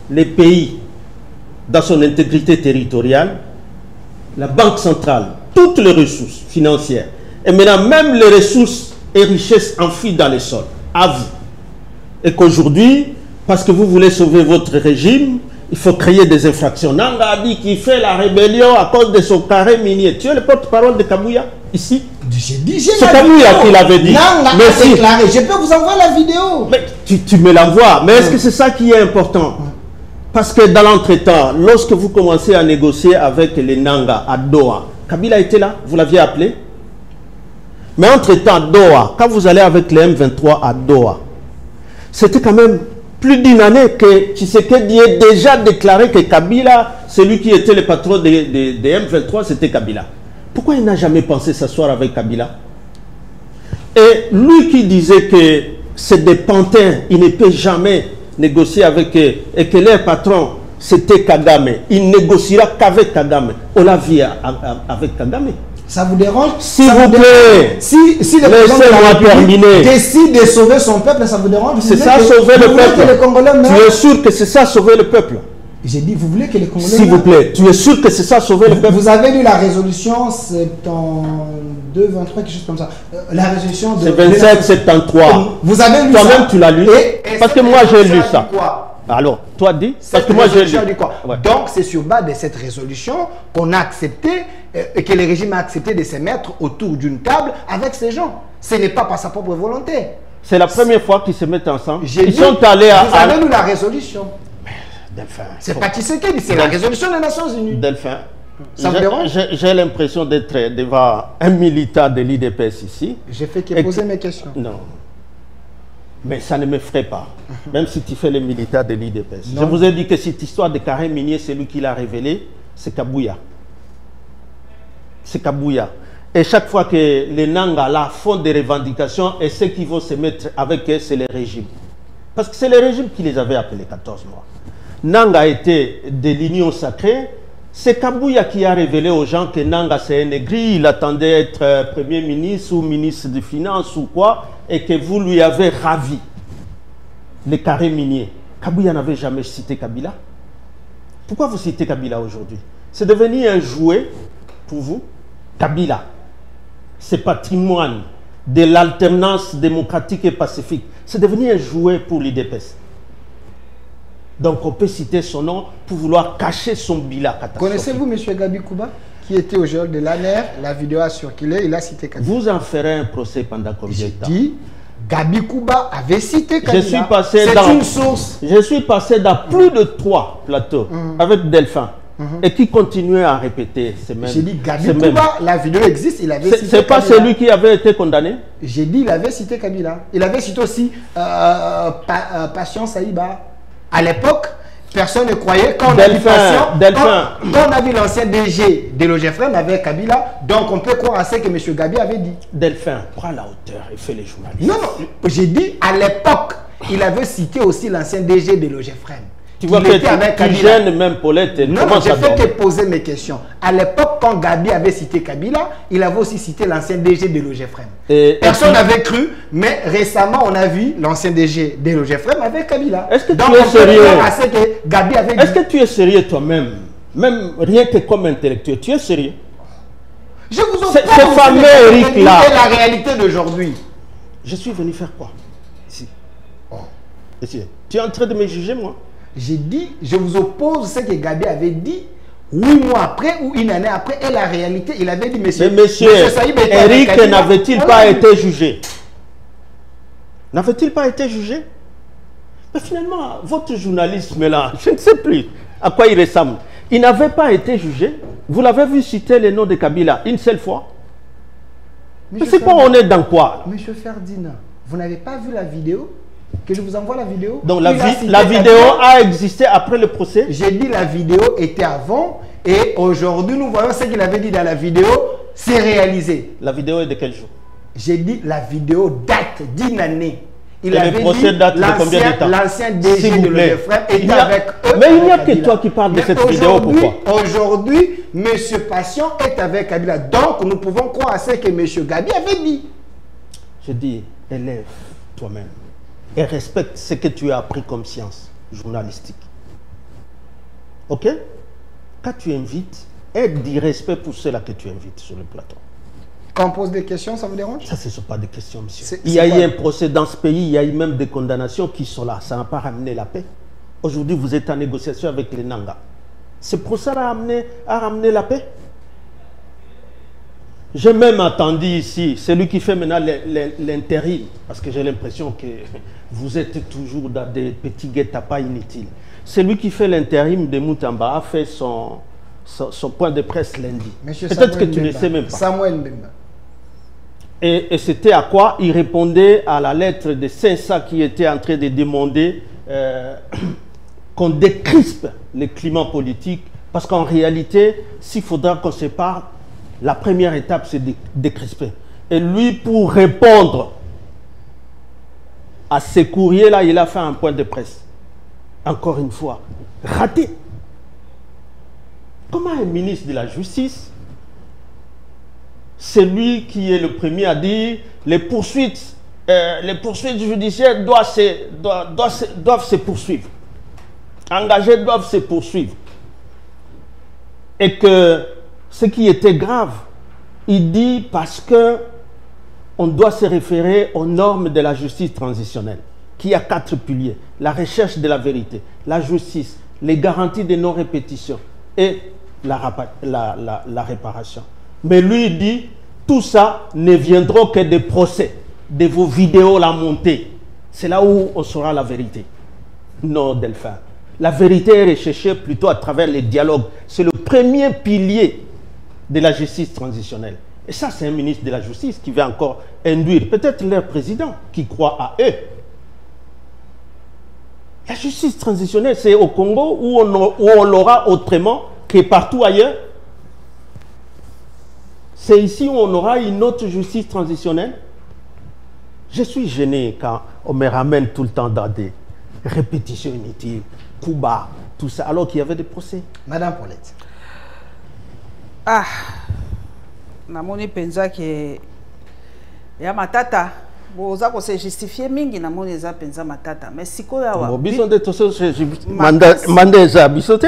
Les pays, dans son intégrité territoriale, la Banque centrale, toutes les ressources financières, et maintenant même les ressources et richesses enfuies dans les sols, à vous. Et qu'aujourd'hui, parce que vous voulez sauver votre régime, il faut créer des infractions. Nanga a dit qu'il fait la rébellion à cause de son carré minier. Tu es le porte-parole de Kabouya ici? J'ai dit, c'est Kabouya qui l'avait dit. Nanga a déclaré. Je peux vous envoyer la vidéo. Mais tu me l'envoies. Mais est-ce que c'est ça qui est important? Parce que dans l'entretemps, lorsque vous commencez à négocier avec les Nanga à Doha, Kabila était là, vous l'aviez appelé. Mais entre-temps, Doha, quand vous allez avec les M23 à Doha, c'était quand même plus d'une année que Tshisekedi ait déjà déclaré que Kabila, celui qui était le patron des M23, c'était Kabila. Pourquoi il n'a jamais pensé s'asseoir avec Kabila? Et lui qui disait que c'est des pantins, il ne peut jamais négocier avec eux, et que leur patron, c'était Kagame. Il négociera qu'avec Kagame. On l'a vu avec Kagame. Ça vous dérange? S'il vous plaît, si le président décide de sauver son peuple, ça vous dérange? C'est ça, sauver le peuple. Tu es sûr que c'est ça, sauver le peuple? J'ai dit, vous voulez que les Congolais... S'il vous plaît, tu es sûr que c'est ça, sauver le peuple? Vous avez lu la résolution 72, 23, quelque chose comme ça. La résolution de... C'est 27, 73. Vous avez lu ça? Toi-même, tu l'as lu? Parce que moi, j'ai lu ça. Alors, toi dis, parce que moi j'ai lu. Ouais. Donc, c'est sur base de cette résolution qu'on a accepté, et que le régime a accepté de se mettre autour d'une table avec ces gens. Ce n'est pas par sa propre volonté. C'est la première fois qu'ils se mettent ensemble. Ils sont allés à... Vous avez lu la résolution? Delphin. C'est pas Tshisekedi, c'est la résolution des Nations Unies. Delphin. Ça vous dérange? J'ai l'impression d'être devant un militant de l'IDPS ici. J'ai fait que poser mes questions. Non. Mais ça ne me ferait pas, même si tu fais les militaires de l'IDPS. Je vous ai dit que cette histoire de carré minier, c'est lui qui l'a révélé, c'est Kabouya. C'est Kabouya. Et chaque fois que les Nanga là font des revendications, et ceux qui vont se mettre avec eux, c'est le régime. Parce que c'est le régime qui les avait appelés 14 mois. Nanga était de l'union sacrée. C'est Kabouya qui a révélé aux gens que Nanga c'est un aigri, il attendait être Premier ministre ou ministre des Finances ou quoi, et que vous lui avez ravi les carrés miniers. Kabouya n'avait jamais cité Kabila. Pourquoi vous citez Kabila aujourd'hui? C'est devenu un jouet pour vous. Kabila, c'est patrimoine de l'alternance démocratique et pacifique. C'est devenu un jouet pour l'IDPS. Donc on peut citer son nom pour vouloir cacher son bilan catastrophique. Connaissez-vous M. Gabi Kouba, qui était au jour de l'ANR? La vidéo a circulé, il a cité Kabila. Vous en ferez un procès pendant combien de temps? J'ai dit, Gabi Kouba avait cité Kabila. C'est une source. Je suis passé dans plus de 3 plateaux avec Delphin. Et qui continuait à répéter ces mêmes. J'ai dit Gabi Kouba, la vidéo existe, il avait cité. C'est pas celui qui avait été condamné? J'ai dit, il avait cité Kabila. Il avait cité aussi Patient Saïba. À l'époque, personne ne croyait quand on a vu quand on a vu l'ancien DG de l'OGFREM avec Kabila, donc on peut croire à ce que M. Gabi avait dit. Delphin, prends la hauteur et fais les journalistes. Non, non, j'ai dit à l'époque, il avait cité aussi l'ancien DG de l'OGFREM. Tu vois que tu gênes même Paulette. Non, j'ai fait que poser mes questions. À l'époque, quand Gabi avait cité Kabila, il avait aussi cité l'ancien DG de l'OGFREM. Personne n'avait cru, mais récemment, on a vu l'ancien DG de l'OGFREM avec Kabila. Est-ce que tu es sérieux? Est-ce que tu es sérieux toi-même? Même rien que comme intellectuel, tu es sérieux? Je vous en prie. Ce fameux Eric là. C'est la réalité d'aujourd'hui. Je suis venu faire quoi? Ici. Oh. Ici. Tu es en train de me juger, moi? J'ai dit, je vous oppose ce que Gabi avait dit 8 mois après ou une année après, et la réalité, il avait dit, monsieur Eric n'avait-il pas été jugé? N'avait-il pas été jugé? Mais finalement, votre journalisme là, je ne sais plus à quoi il ressemble. Il n'avait pas été jugé. Vous l'avez vu citer le nom de Kabila une seule fois? Mais c'est pas on est dans quoi? Monsieur Ferdinand, vous n'avez pas vu la vidéo? Que je vous envoie la vidéo. Donc la vidéo a existé après le procès? J'ai dit la vidéo était avant, et aujourd'hui nous voyons ce qu'il avait dit dans la vidéo, c'est réalisé. La vidéo est de quel jour? J'ai dit la vidéo date d'une année. Il avait dit l'ancien DG de l'OGFREM était avec eux. Mais il n'y a que toi qui parles de cette vidéo, pourquoi? Aujourd'hui, M. Patient est avec Kabila. Donc nous pouvons croire à ce que M. Gabi avait dit. Je dis, élève toi-même et respecte ce que tu as appris comme science journalistique. Ok? Quand tu invites, aie du respect pour ceux-là que tu invites sur le plateau. Quand on pose des questions, ça vous dérange? Ça, ce ne sont pas des questions, monsieur. Il y a eu un procès dans ce pays, il y a eu même des condamnations qui sont là. Ça n'a pas ramené la paix. Aujourd'hui, vous êtes en négociation avec les Nanga. Ce procès a ramené la paix. J'ai même attendu ici, celui qui fait maintenant l'intérim, parce que j'ai l'impression que vous êtes toujours dans des petits guet-apens inutiles. Celui qui fait l'intérim de Moutamba a fait son point de presse lundi. Peut-être que tu ne sais même pas. Samuel Mbemba. Et c'était à quoi il répondait à la lettre de Sensa qui était en train de demander qu'on décrispe le climat politique, parce qu'en réalité, s'il faudra qu'on se parle, la première étape, c'est de décrisper. Et lui, pour répondre à ces courriers-là, il a fait un point de presse. Encore une fois, raté. Comment un ministre de la Justice, c'est lui qui est le premier à dire les poursuites judiciaires doivent se poursuivre. Engagés doivent se poursuivre. Et que ce qui était grave, il dit parce que on doit se référer aux normes de la justice transitionnelle, qui a 4 piliers: la recherche de la vérité, la justice, les garanties de non-répétition et la réparation. Mais lui, il dit, tout ça ne viendra que des procès, de vos vidéos la montée. C'est là où on saura la vérité. Non, Delphin. La vérité est recherchée plutôt à travers les dialogues. C'est le premier pilier de la justice transitionnelle. Et ça, c'est un ministre de la Justice qui va encore induire peut-être leur président qui croit à eux. La justice transitionnelle, c'est au Congo où on l'aura autrement que partout ailleurs. C'est ici où on aura une autre justice transitionnelle. Je suis gêné quand on me ramène tout le temps dans des répétitions inutiles, coups bas, tout ça, alors qu'il y avait des procès. Madame Paulette. Ah, namoni penza ke ya matata boza ko se justifier mingi namoni eza penza matata mais sikoyo awa biso de toso manda eza biso te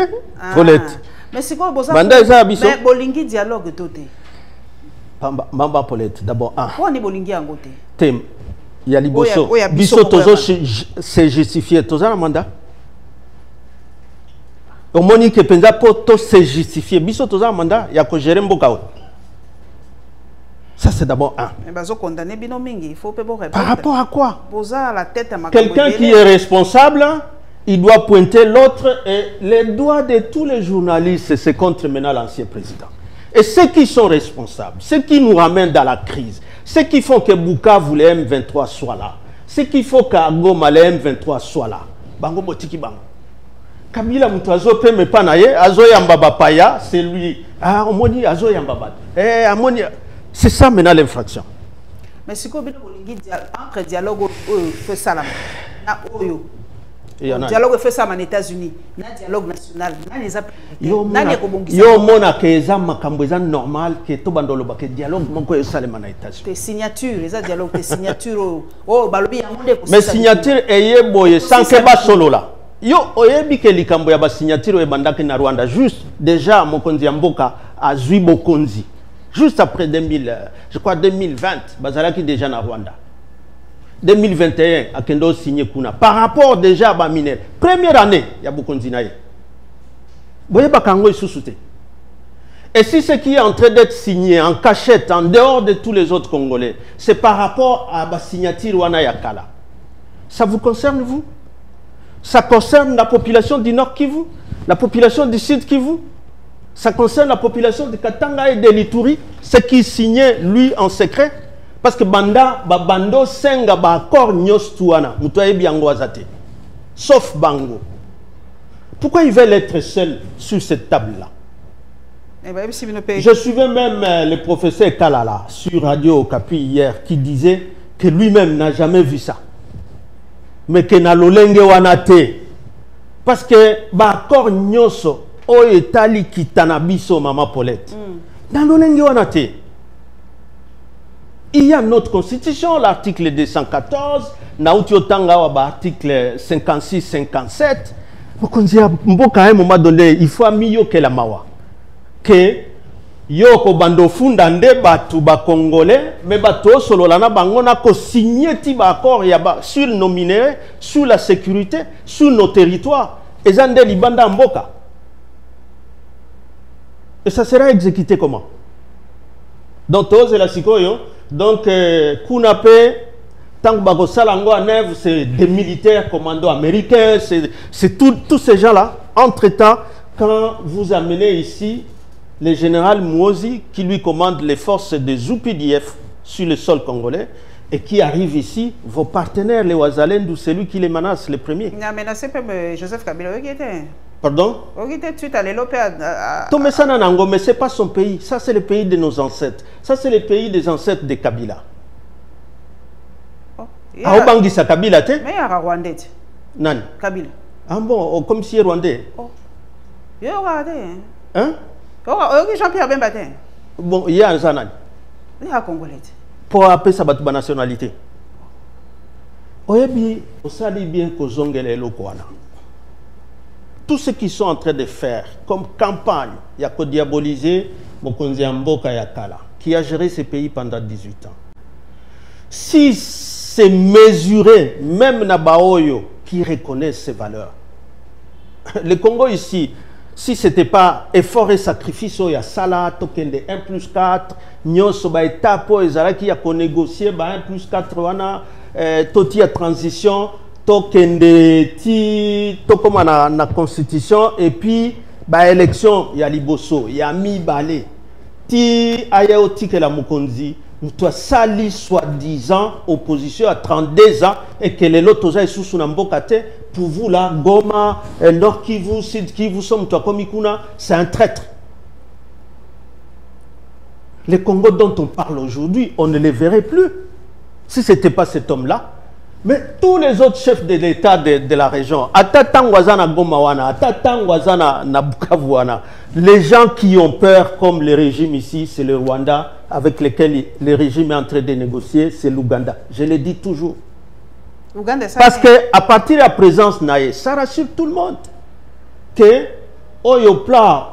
Paulette mais sikoyo boza manda eza biso mais bolingi dialogue toté Mamba Paulette d'abord ko ni bolingi yango te tem ya liboso biso tozo se justifier toza na mandat. Au moni que penza poto se justifier biso toza mandat ya ko gérer mboka. Ça c'est d'abord un. Mais bazo condamner bino mingi, il faut pe répondre. Par rapport à quoi? Posa la tête à ma quelqu'un qui est responsable, il doit pointer l'autre et les doigts de tous les journalistes c'est contre maintenant l'ancien président. Et ceux qui sont responsables, ceux qui nous ramènent dans la crise, ceux qui font que Bukavu le M23 soit là, ceux qui font qu'Agoma le M23 soit là. Bango botiki bango. Kabila Mutazo pe me panaye, azo yambaba paya, c'est lui. Ah, omoni azo yambaba. Amoni, c'est ça maintenant l'infraction. Mais si ko bino bolingi entre dialogue fait ça là. Na oyo. Dialogue fait ça en États-Unis. Na dialogue national. Na les yo mona ke eza makambo eza normal ke to bandolo ba ke dialogue moko esalema na États-Unis. Tes signatures, les dialogue tes signatures oh balobi yango de ko. Mais signature eyeboye sans que ba solo là. Yo oyebi ke likambo ya ba signature ebandaki na Rwanda juste déjà mokonzi ya mboka azwi bokonzi juste après 2020 bazalaki déjà na Rwanda 2021 akendo signé kuna par rapport déjà à ba minere première année ya bokonzi na ye boyeba kango isusu te. Et si ce qui est en train d'être signé en cachette en dehors de tous les autres Congolais c'est par rapport à ba signature wana ya kala, ça vous concerne vous? Ça concerne la population du Nord Kivu, la population du Sud Kivu, ça concerne la population de Katanga et de l'Ituri, ce qui signait lui en secret, parce que bando senga ba accord nyos tuana, mutoye biango azate, sauf Bango. Pourquoi ils veulent être seuls sur cette table-là? Je suivais même le professeur Kalala sur Radio Okapi hier qui disait que lui-même n'a jamais vu ça. Mais que na lolenge wanate parce que ba accord nyoso o etali kitana biso mama Paulette na lolenge wanate. Il y a notre constitution l'article 214 na utiotanga wa ba article 56 57 mokonzi mboka à un moment donné il faut amiyo que la mawa que Yoko bando funda nde batu ba congolais mais bato solo lana bango na ko signer ti ba accord ya ba sur nos minéraux, sur la sécurité, sur nos territoires. Et zande libanda mboka. Et ça sera exécuté comment? Donc tous la sikoyo, donc kunape tant bako salango à neuf, c'est des militaires commandos américains, c'est tous ces gens là. Entre-temps, quand vous amenez ici le général Mouozi qui lui commande les forces des UPDF sur le sol congolais et qui arrive ici, vos partenaires, les Ouazalendou, c'est lui qui les menace le premier. Il a menacé Joseph Kabila. Pardon? Mais ce n'est pas son pays. Ça, c'est le pays de nos ancêtres. Ça, c'est le pays des ancêtres de Kabila. Aobangisa Kabila, te? Mais il y a Rwandais. Non. Kabila. Ah bon, comme si Rwandais. Oh. Il y a Rwandais. Hein? Jean-Pierre Bembatin. Bon, il y a un Zanan. Il y a un Congolais. Pour appeler sa nationalité. Oyebi, on sait bien que Zongele Lokwana. Tout ce qu'ils sont en train de faire comme campagne, il y a que diaboliser Mokonzi Mboka Yakala, qui a géré ce pays pendant 18 ans. Si c'est mesuré, même Nabaoyo, qui reconnaissent ces valeurs. Le Congo ici, si ce n'était pas effort et sacrifice, il y a Sala, token de 1 plus 4, Nyoso, étape, qui a négocié 1 plus 4, Toti a transition, token de ti, comme na constitution, et puis, élection, il y a Liboso, il y a Mi Balé, ti Ayaoti que la Mukonzi, toi sali soi-disant opposition à 32 ans et que les autres ont sous Nambokate pour vous là Goma Nord Kivu Sud Kivu sommes toi comme Ikuna, c'est un traître. Les Congo dont on parle aujourd'hui, on ne les verrait plus si ce n'était pas cet homme-là. Mais tous les autres chefs de l'État de la région, Atatangwazana Gomawana, Atatangwazana Nabukavuana, les gens qui ont peur, comme le régime ici, c'est le Rwanda, avec lequel le régime est en train de négocier, c'est l'Ouganda. Je le dis toujours. Parce qu'à partir de la présence Naé, ça rassure tout le monde que, au plan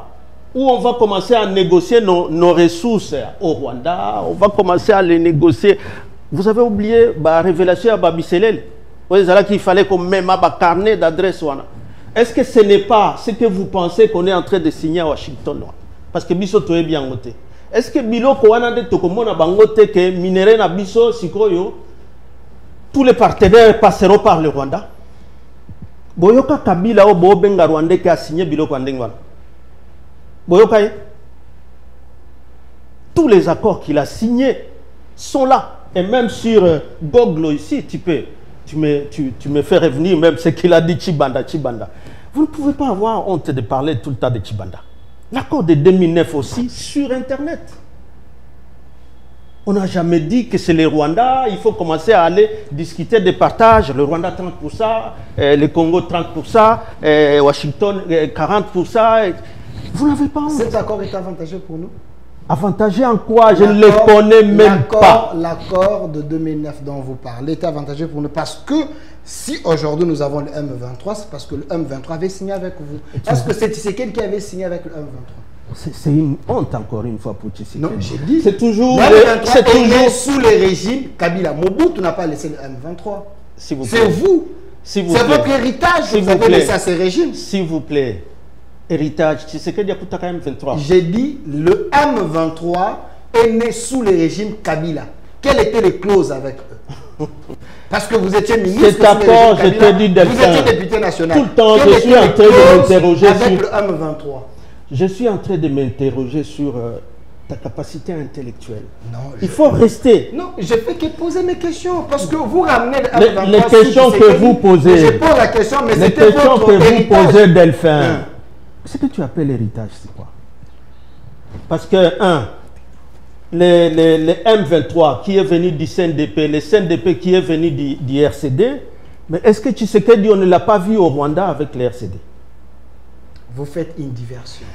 où on va commencer à négocier nos ressources au Rwanda, on va commencer à les négocier. Vous avez oublié la révélation à Babiselel. Qu'il fallait qu'on mette un carnet d'adresse. Est-ce que ce n'est pas ce que vous pensez qu'on est en train de signer à Washington? Parce que Biso est bien noté. Est-ce que Biloko Wanade Tokomona Bangote que minéré na Biso Sikoyo, tous les partenaires passeront par le Rwanda? Boyoka Kabila o Bobenga Rwandais qui a signé Biloko Wandengwan. Boyoka, tous les accords qu'il a signés sont là. Et même sur Goglo ici, tu me fais revenir même ce qu'il a dit Chibanda. Vous ne pouvez pas avoir honte de parler tout le temps de Chibanda. L'accord de 2009 aussi, sur Internet. On n'a jamais dit que c'est le Rwanda, il faut commencer à aller discuter des partages. Le Rwanda 30%, le Congo 30%, Washington 40%. Vous n'avez pas honte. Cet accord est avantageux pour nous? Avantagé en quoi? Je ne les connais même pas. L'accord de 2009 dont vous parlez est avantageux pour nous parce que si aujourd'hui nous avons le M23, c'est parce que le M23 avait signé avec vous. Est-ce que c'est Tshisekedi qui avait signé avec le M23? C'est une honte encore une fois pour Tshisekedi. Non, j'ai dit. C'est toujours... C'est toujours sous les régimes Kabila. Mobutu n'a pas laissé le M23. C'est vous. C'est votre héritage que vous avez laissé à ces régimes. S'il vous plaît. Héritage, tu sais qu'il y a M23. J'ai dit, le M23 est né sous le régime Kabila. Quelles étaient les clauses avec eux? Parce que vous étiez ministre. Cet accord, je te dis vous étiez député national. Tout le temps, je suis en train de m'interroger avec le M23. Je suis en train de m'interroger sur ta capacité intellectuelle. Non, il faut rester. Non, je fais que poser mes questions. Parce que vous ramenez le M23. Les questions que vous posez. Je pose la question, mais les questions que vous posez, Delphin. Ce que tu appelles l'héritage, c'est quoi? Parce que, le M23 qui est venu du CNDP, le CNDP qui est venu du RCD, mais est-ce que tu sais que on ne l'a pas vu au Rwanda avec le RCD? Vous faites une diversion.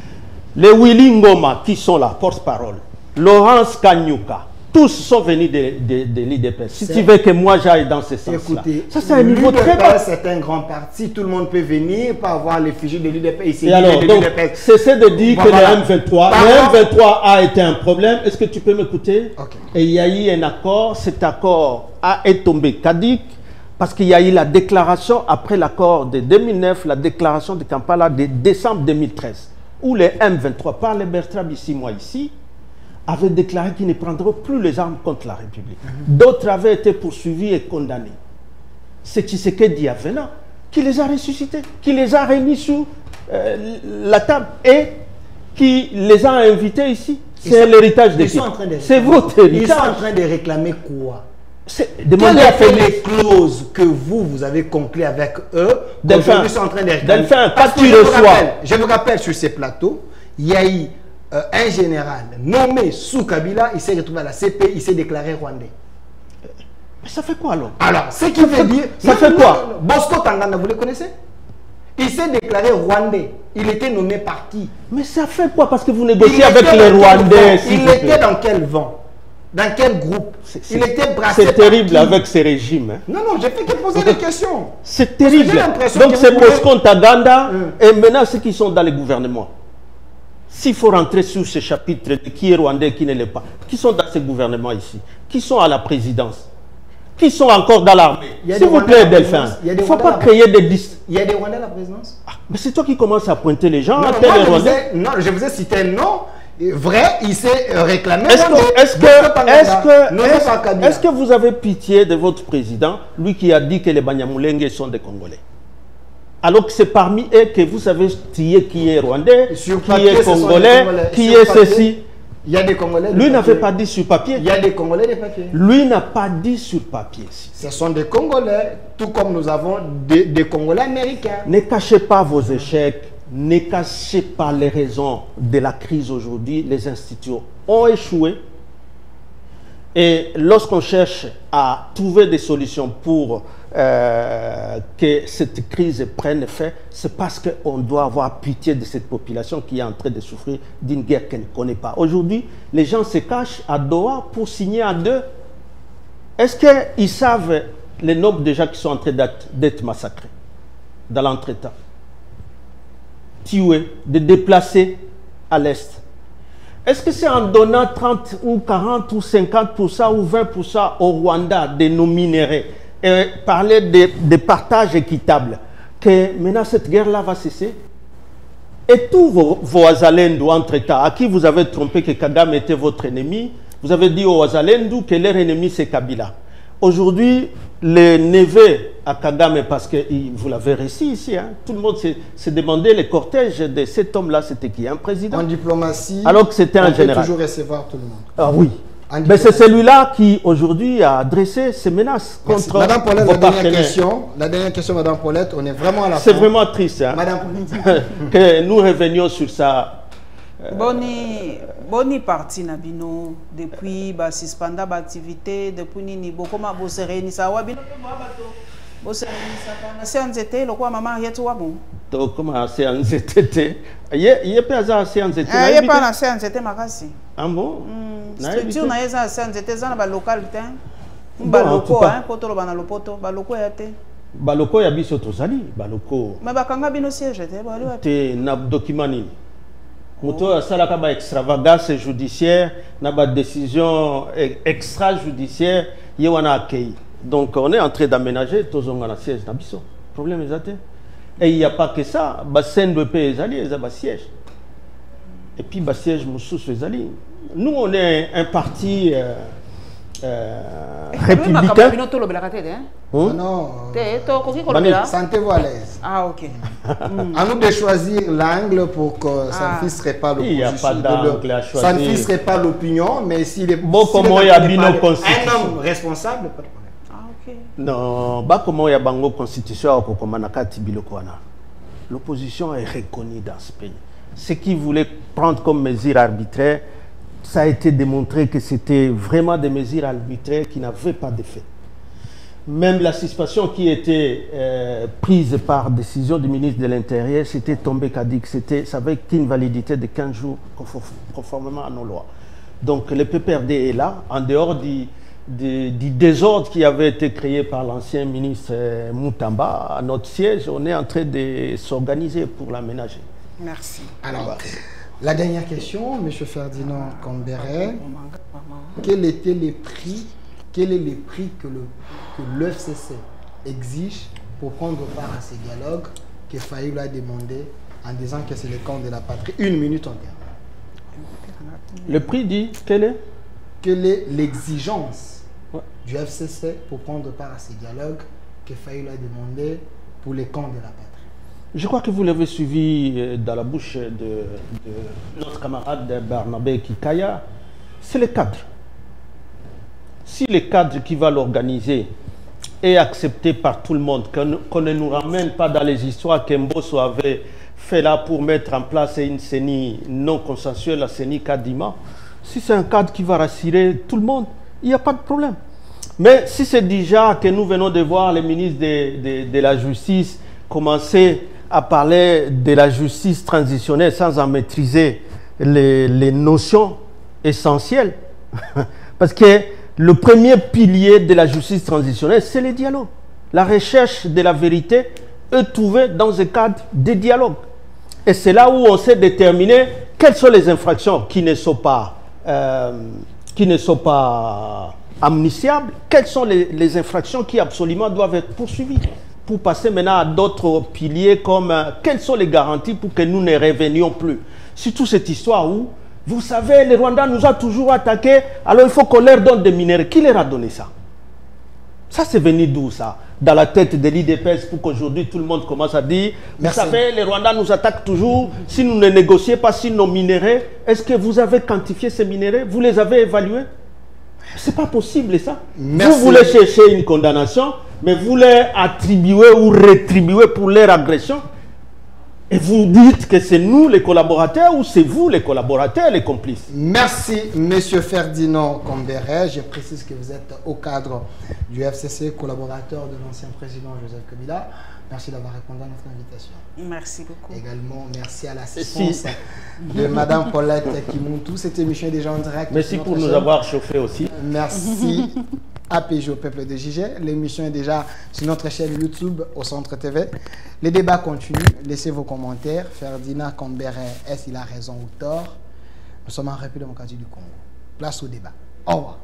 Les Willy Ngoma qui sont là, porte-parole, Laurence Kanyuka, Tous sont venus de l'IDPS. Si tu veux que moi j'aille dans ce sens-là. Ça, c'est un niveau très bas. C'est un grand parti. Tout le monde peut venir, pas avoir l'effigie de l'IDPS. Et alors, donc, cessez de dire que le M23 a été un problème. Est-ce que tu peux m'écouter? Et il y a eu un accord. Cet accord a été tombé caduc parce qu'il y a eu la déclaration, après l'accord de 2009, la déclaration de Kampala de décembre 2013, où les M23, par les Bertrand ici, moi ici, avaient déclaré qu'ils ne prendront plus les armes contre la République. D'autres avaient été poursuivis et condamnés. C'est Tshisekedi Avena qui les a ressuscités, qui les a remis sous la table et qui les a invités ici. C'est l'héritage des filles. C'est votre héritage. Ils sont en train de réclamer quoi? Demandez à Quelles sont les clauses que vous avez conclues avec eux? Delphin, sont en train de réclamer. Je vous rappelle sur ces plateaux, il y a eu un général nommé sous Kabila, il s'est retrouvé à la CP, il s'est déclaré rwandais. Mais ça fait quoi alors? Alors, ce qui veut dire... Ça fait quoi? Bosco Tangana, vous le connaissez? Il s'est déclaré rwandais. Il était nommé par qui? Mais ça fait quoi? Parce que vous négociez avec les Rwandais. Il était dans quel vent? Dans quel groupe? Il était brassé. C'est terrible avec ces régimes. Hein. Non, non, j'ai fait que poser des questions. C'est terrible. Donc c'est Bosco Ntaganda et maintenant ceux qui sont dans le gouvernement. S'il faut rentrer sur ce chapitre de qui est rwandais et qui ne l'est pas, qui sont dans ce gouvernement ici, qui sont à la présidence, qui sont encore dans l'armée. S'il vous plaît, Delphin, il ne faut pas créer des listes. Il y a des Rwandais à la présidence. Mais c'est toi qui commences à pointer les gens. Non, je vous ai cité un nom. Vrai, il s'est réclamé. Est-ce que vous avez pitié de votre président, lui qui a dit que les Banyamulenge sont des Congolais? Alors que c'est parmi eux que vous savez qui est rwandais, qui est congolais, qui est ceci. Il y a des Congolais. Lui n'avait pas dit sur papier. Il y a des Congolais de papier. Lui n'a pas dit sur papier. Ce sont des Congolais, tout comme nous avons des Congolais américains. Ne cachez pas vos échecs, ne cachez pas les raisons de la crise aujourd'hui. Les institutions ont échoué. Et lorsqu'on cherche à trouver des solutions pour que cette crise prenne fin, c'est parce qu'on doit avoir pitié de cette population qui est en train de souffrir d'une guerre qu'elle ne connaît pas. Aujourd'hui, les gens se cachent à Doha pour signer à deux. Est-ce qu'ils savent le nombre de gens qui sont en train d'être massacrés dans l'entretemps, tués, de déplacés à l'Est? Est-ce que c'est en donnant 30 ou 40 ou 50% ou 20% au Rwanda de nos minéraux et parler de partage équitable que maintenant cette guerre-là va cesser? Et tous vos Azalendou entre-temps, à qui vous avez trompé que Kagame était votre ennemi, vous avez dit aux Azalendou que leur ennemi c'est Kabila. Aujourd'hui, les neveux à Kagame, parce que vous l'avez réussi ici, hein, tout le monde s'est demandé, le cortège de cet homme-là, c'était qui? Un président? En diplomatie, alors que c'était un général. On peut toujours recevoir tout le monde. Ah oui. Mais c'est celui-là qui, aujourd'hui, a adressé ces menaces contre Madame Paulette, vos partenaires. La dernière question, Madame Paulette, on est vraiment à la fin. C'est vraiment triste, hein, Madame Paulette. que nous revenions sur ça. Boni parti Nabino depuis suspendre l'activité depuis ni bokoma bosereni sa wabino bosereni sa c'est anzete le quoi maman yetu wabo to comment c'est anzete ye pe za c'est anzete ye pas na c'est anzete makasi ah bon structure na yeza c'est anzete za na ba local tin baloko hein potolo bana lopoto baloko ya te baloko ya biso tozali baloko mais bakanga bino siège te na document nini Muto salaka ba extravagance judiciaire na ba décision extrajudiciaire yewana accueilli. Donc on est en train d'aménager tozonga na siège na biso. Problème exacté. Et il n'y a pas que ça, ba sendo pe ezali eza ba siège. Et puis ba siège mususu ezali. Nous on est un parti républicain. Non. Sentez-vous à l'aise. Ah ok. À nous de choisir l'angle pour que ça ne fisserait pas l'opposition. Il n'y a pas d'angle à choisir. Ça ne fisserait pas l'opinion, mais s'il est bon, comment il y a une constitution. Un homme responsable, pas de problème. Ah ok. Non, bah comment il y a une constitution au Komanakati Bilokwana. L'opposition est reconnue dans ce pays. Ce qui voulait prendre comme mesure arbitraire, ça a été démontré que c'était vraiment des mesures arbitraires qui n'avaient pas d'effet. Même la suspension qui était prise par décision du ministre de l'Intérieur, c'était tombé caduc, ça avait une validité de 15 jours conformément à nos lois. Donc le PPRD est là, en dehors du désordre qui avait été créé par l'ancien ministre Moutamba. À notre siège, on est en train de s'organiser pour l'aménager. Merci. Alors, la dernière question, M. Ferdinand Kambere. Quel était les prix, quel est les prix que l'EFCC exige pour prendre part à ces dialogues que Fayulu a demandé en disant que c'est le camp de la patrie? 1 minute en terme. Le prix dit quel est? Quelle est l'exigence du FCC pour prendre part à ces dialogues que Fayulu a demandé pour les camps de la patrie? Je crois que vous l'avez suivi dans la bouche de notre camarade Barnabé Kikaya. C'est le cadre. Si le cadre qui va l'organiser est accepté par tout le monde, qu'on ne nous ramène pas dans les histoires qu'Mbosso avait fait là pour mettre en place une CENI non consensuelle, la CENI Kadima, si c'est un cadre qui va rassurer tout le monde, il n'y a pas de problème. Mais si c'est déjà que nous venons de voir les ministres de la Justice commencer à parler de la justice transitionnelle sans en maîtriser les notions essentielles, parce que le premier pilier de la justice transitionnelle, c'est le dialogue. La recherche de la vérité est trouvée dans un cadre de dialogue. Et c'est là où on sait déterminer quelles sont les infractions qui ne sont pas amnistiables, quelles sont les infractions qui absolument doivent être poursuivies. Pour passer maintenant à d'autres piliers comme quelles sont les garanties pour que nous ne revenions plus. Surtout cette histoire où, vous savez, les Rwandais nous ont toujours attaqués, alors il faut qu'on leur donne des minerais. Qui leur a donné ça? Ça, c'est venu d'où ça? Dans la tête de l'IDPS pour qu'aujourd'hui tout le monde commence à dire, vous savez, les Rwandais nous attaquent toujours, si nous ne négocions pas sur nos minerais, est-ce que vous avez quantifié ces minerais? Vous les avez évalués? C'est pas possible ça. Merci. Vous voulez chercher une condamnation, mais vous les attribuez ou rétribuez pour leur agression. Et vous dites que c'est nous les collaborateurs ou c'est vous les collaborateurs, les complices. Merci, Monsieur Ferdinand Kambere. Je précise que vous êtes au cadre du FCC, collaborateur de l'ancien président Joseph Kabila. Merci d'avoir répondu à notre invitation. Merci beaucoup. Également, merci à l'assistance de Madame Paulette Kimuntu. Cette émission est déjà en direct. Merci pour nous avoir chauffé aussi. Merci. APG au peuple de JG. L'émission est déjà sur notre chaîne YouTube au Centre TV. Les débats continuent. Laissez vos commentaires. Ferdinand Kambere, est-ce qu'il a raison ou tort? Nous sommes en République démocratique du Congo. Place au débat. Au revoir.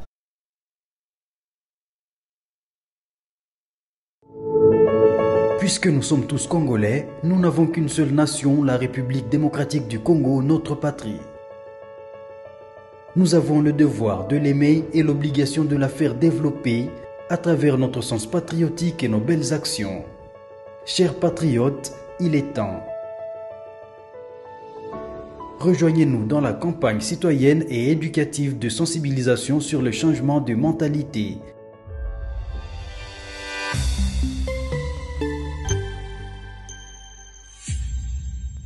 Puisque nous sommes tous Congolais, nous n'avons qu'une seule nation, la République démocratique du Congo, notre patrie. Nous avons le devoir de l'aimer et l'obligation de la faire développer à travers notre sens patriotique et nos belles actions. Chers patriotes, il est temps. Rejoignez-nous dans la campagne citoyenne et éducative de sensibilisation sur le changement de mentalité.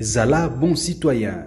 Zala bon citoyen.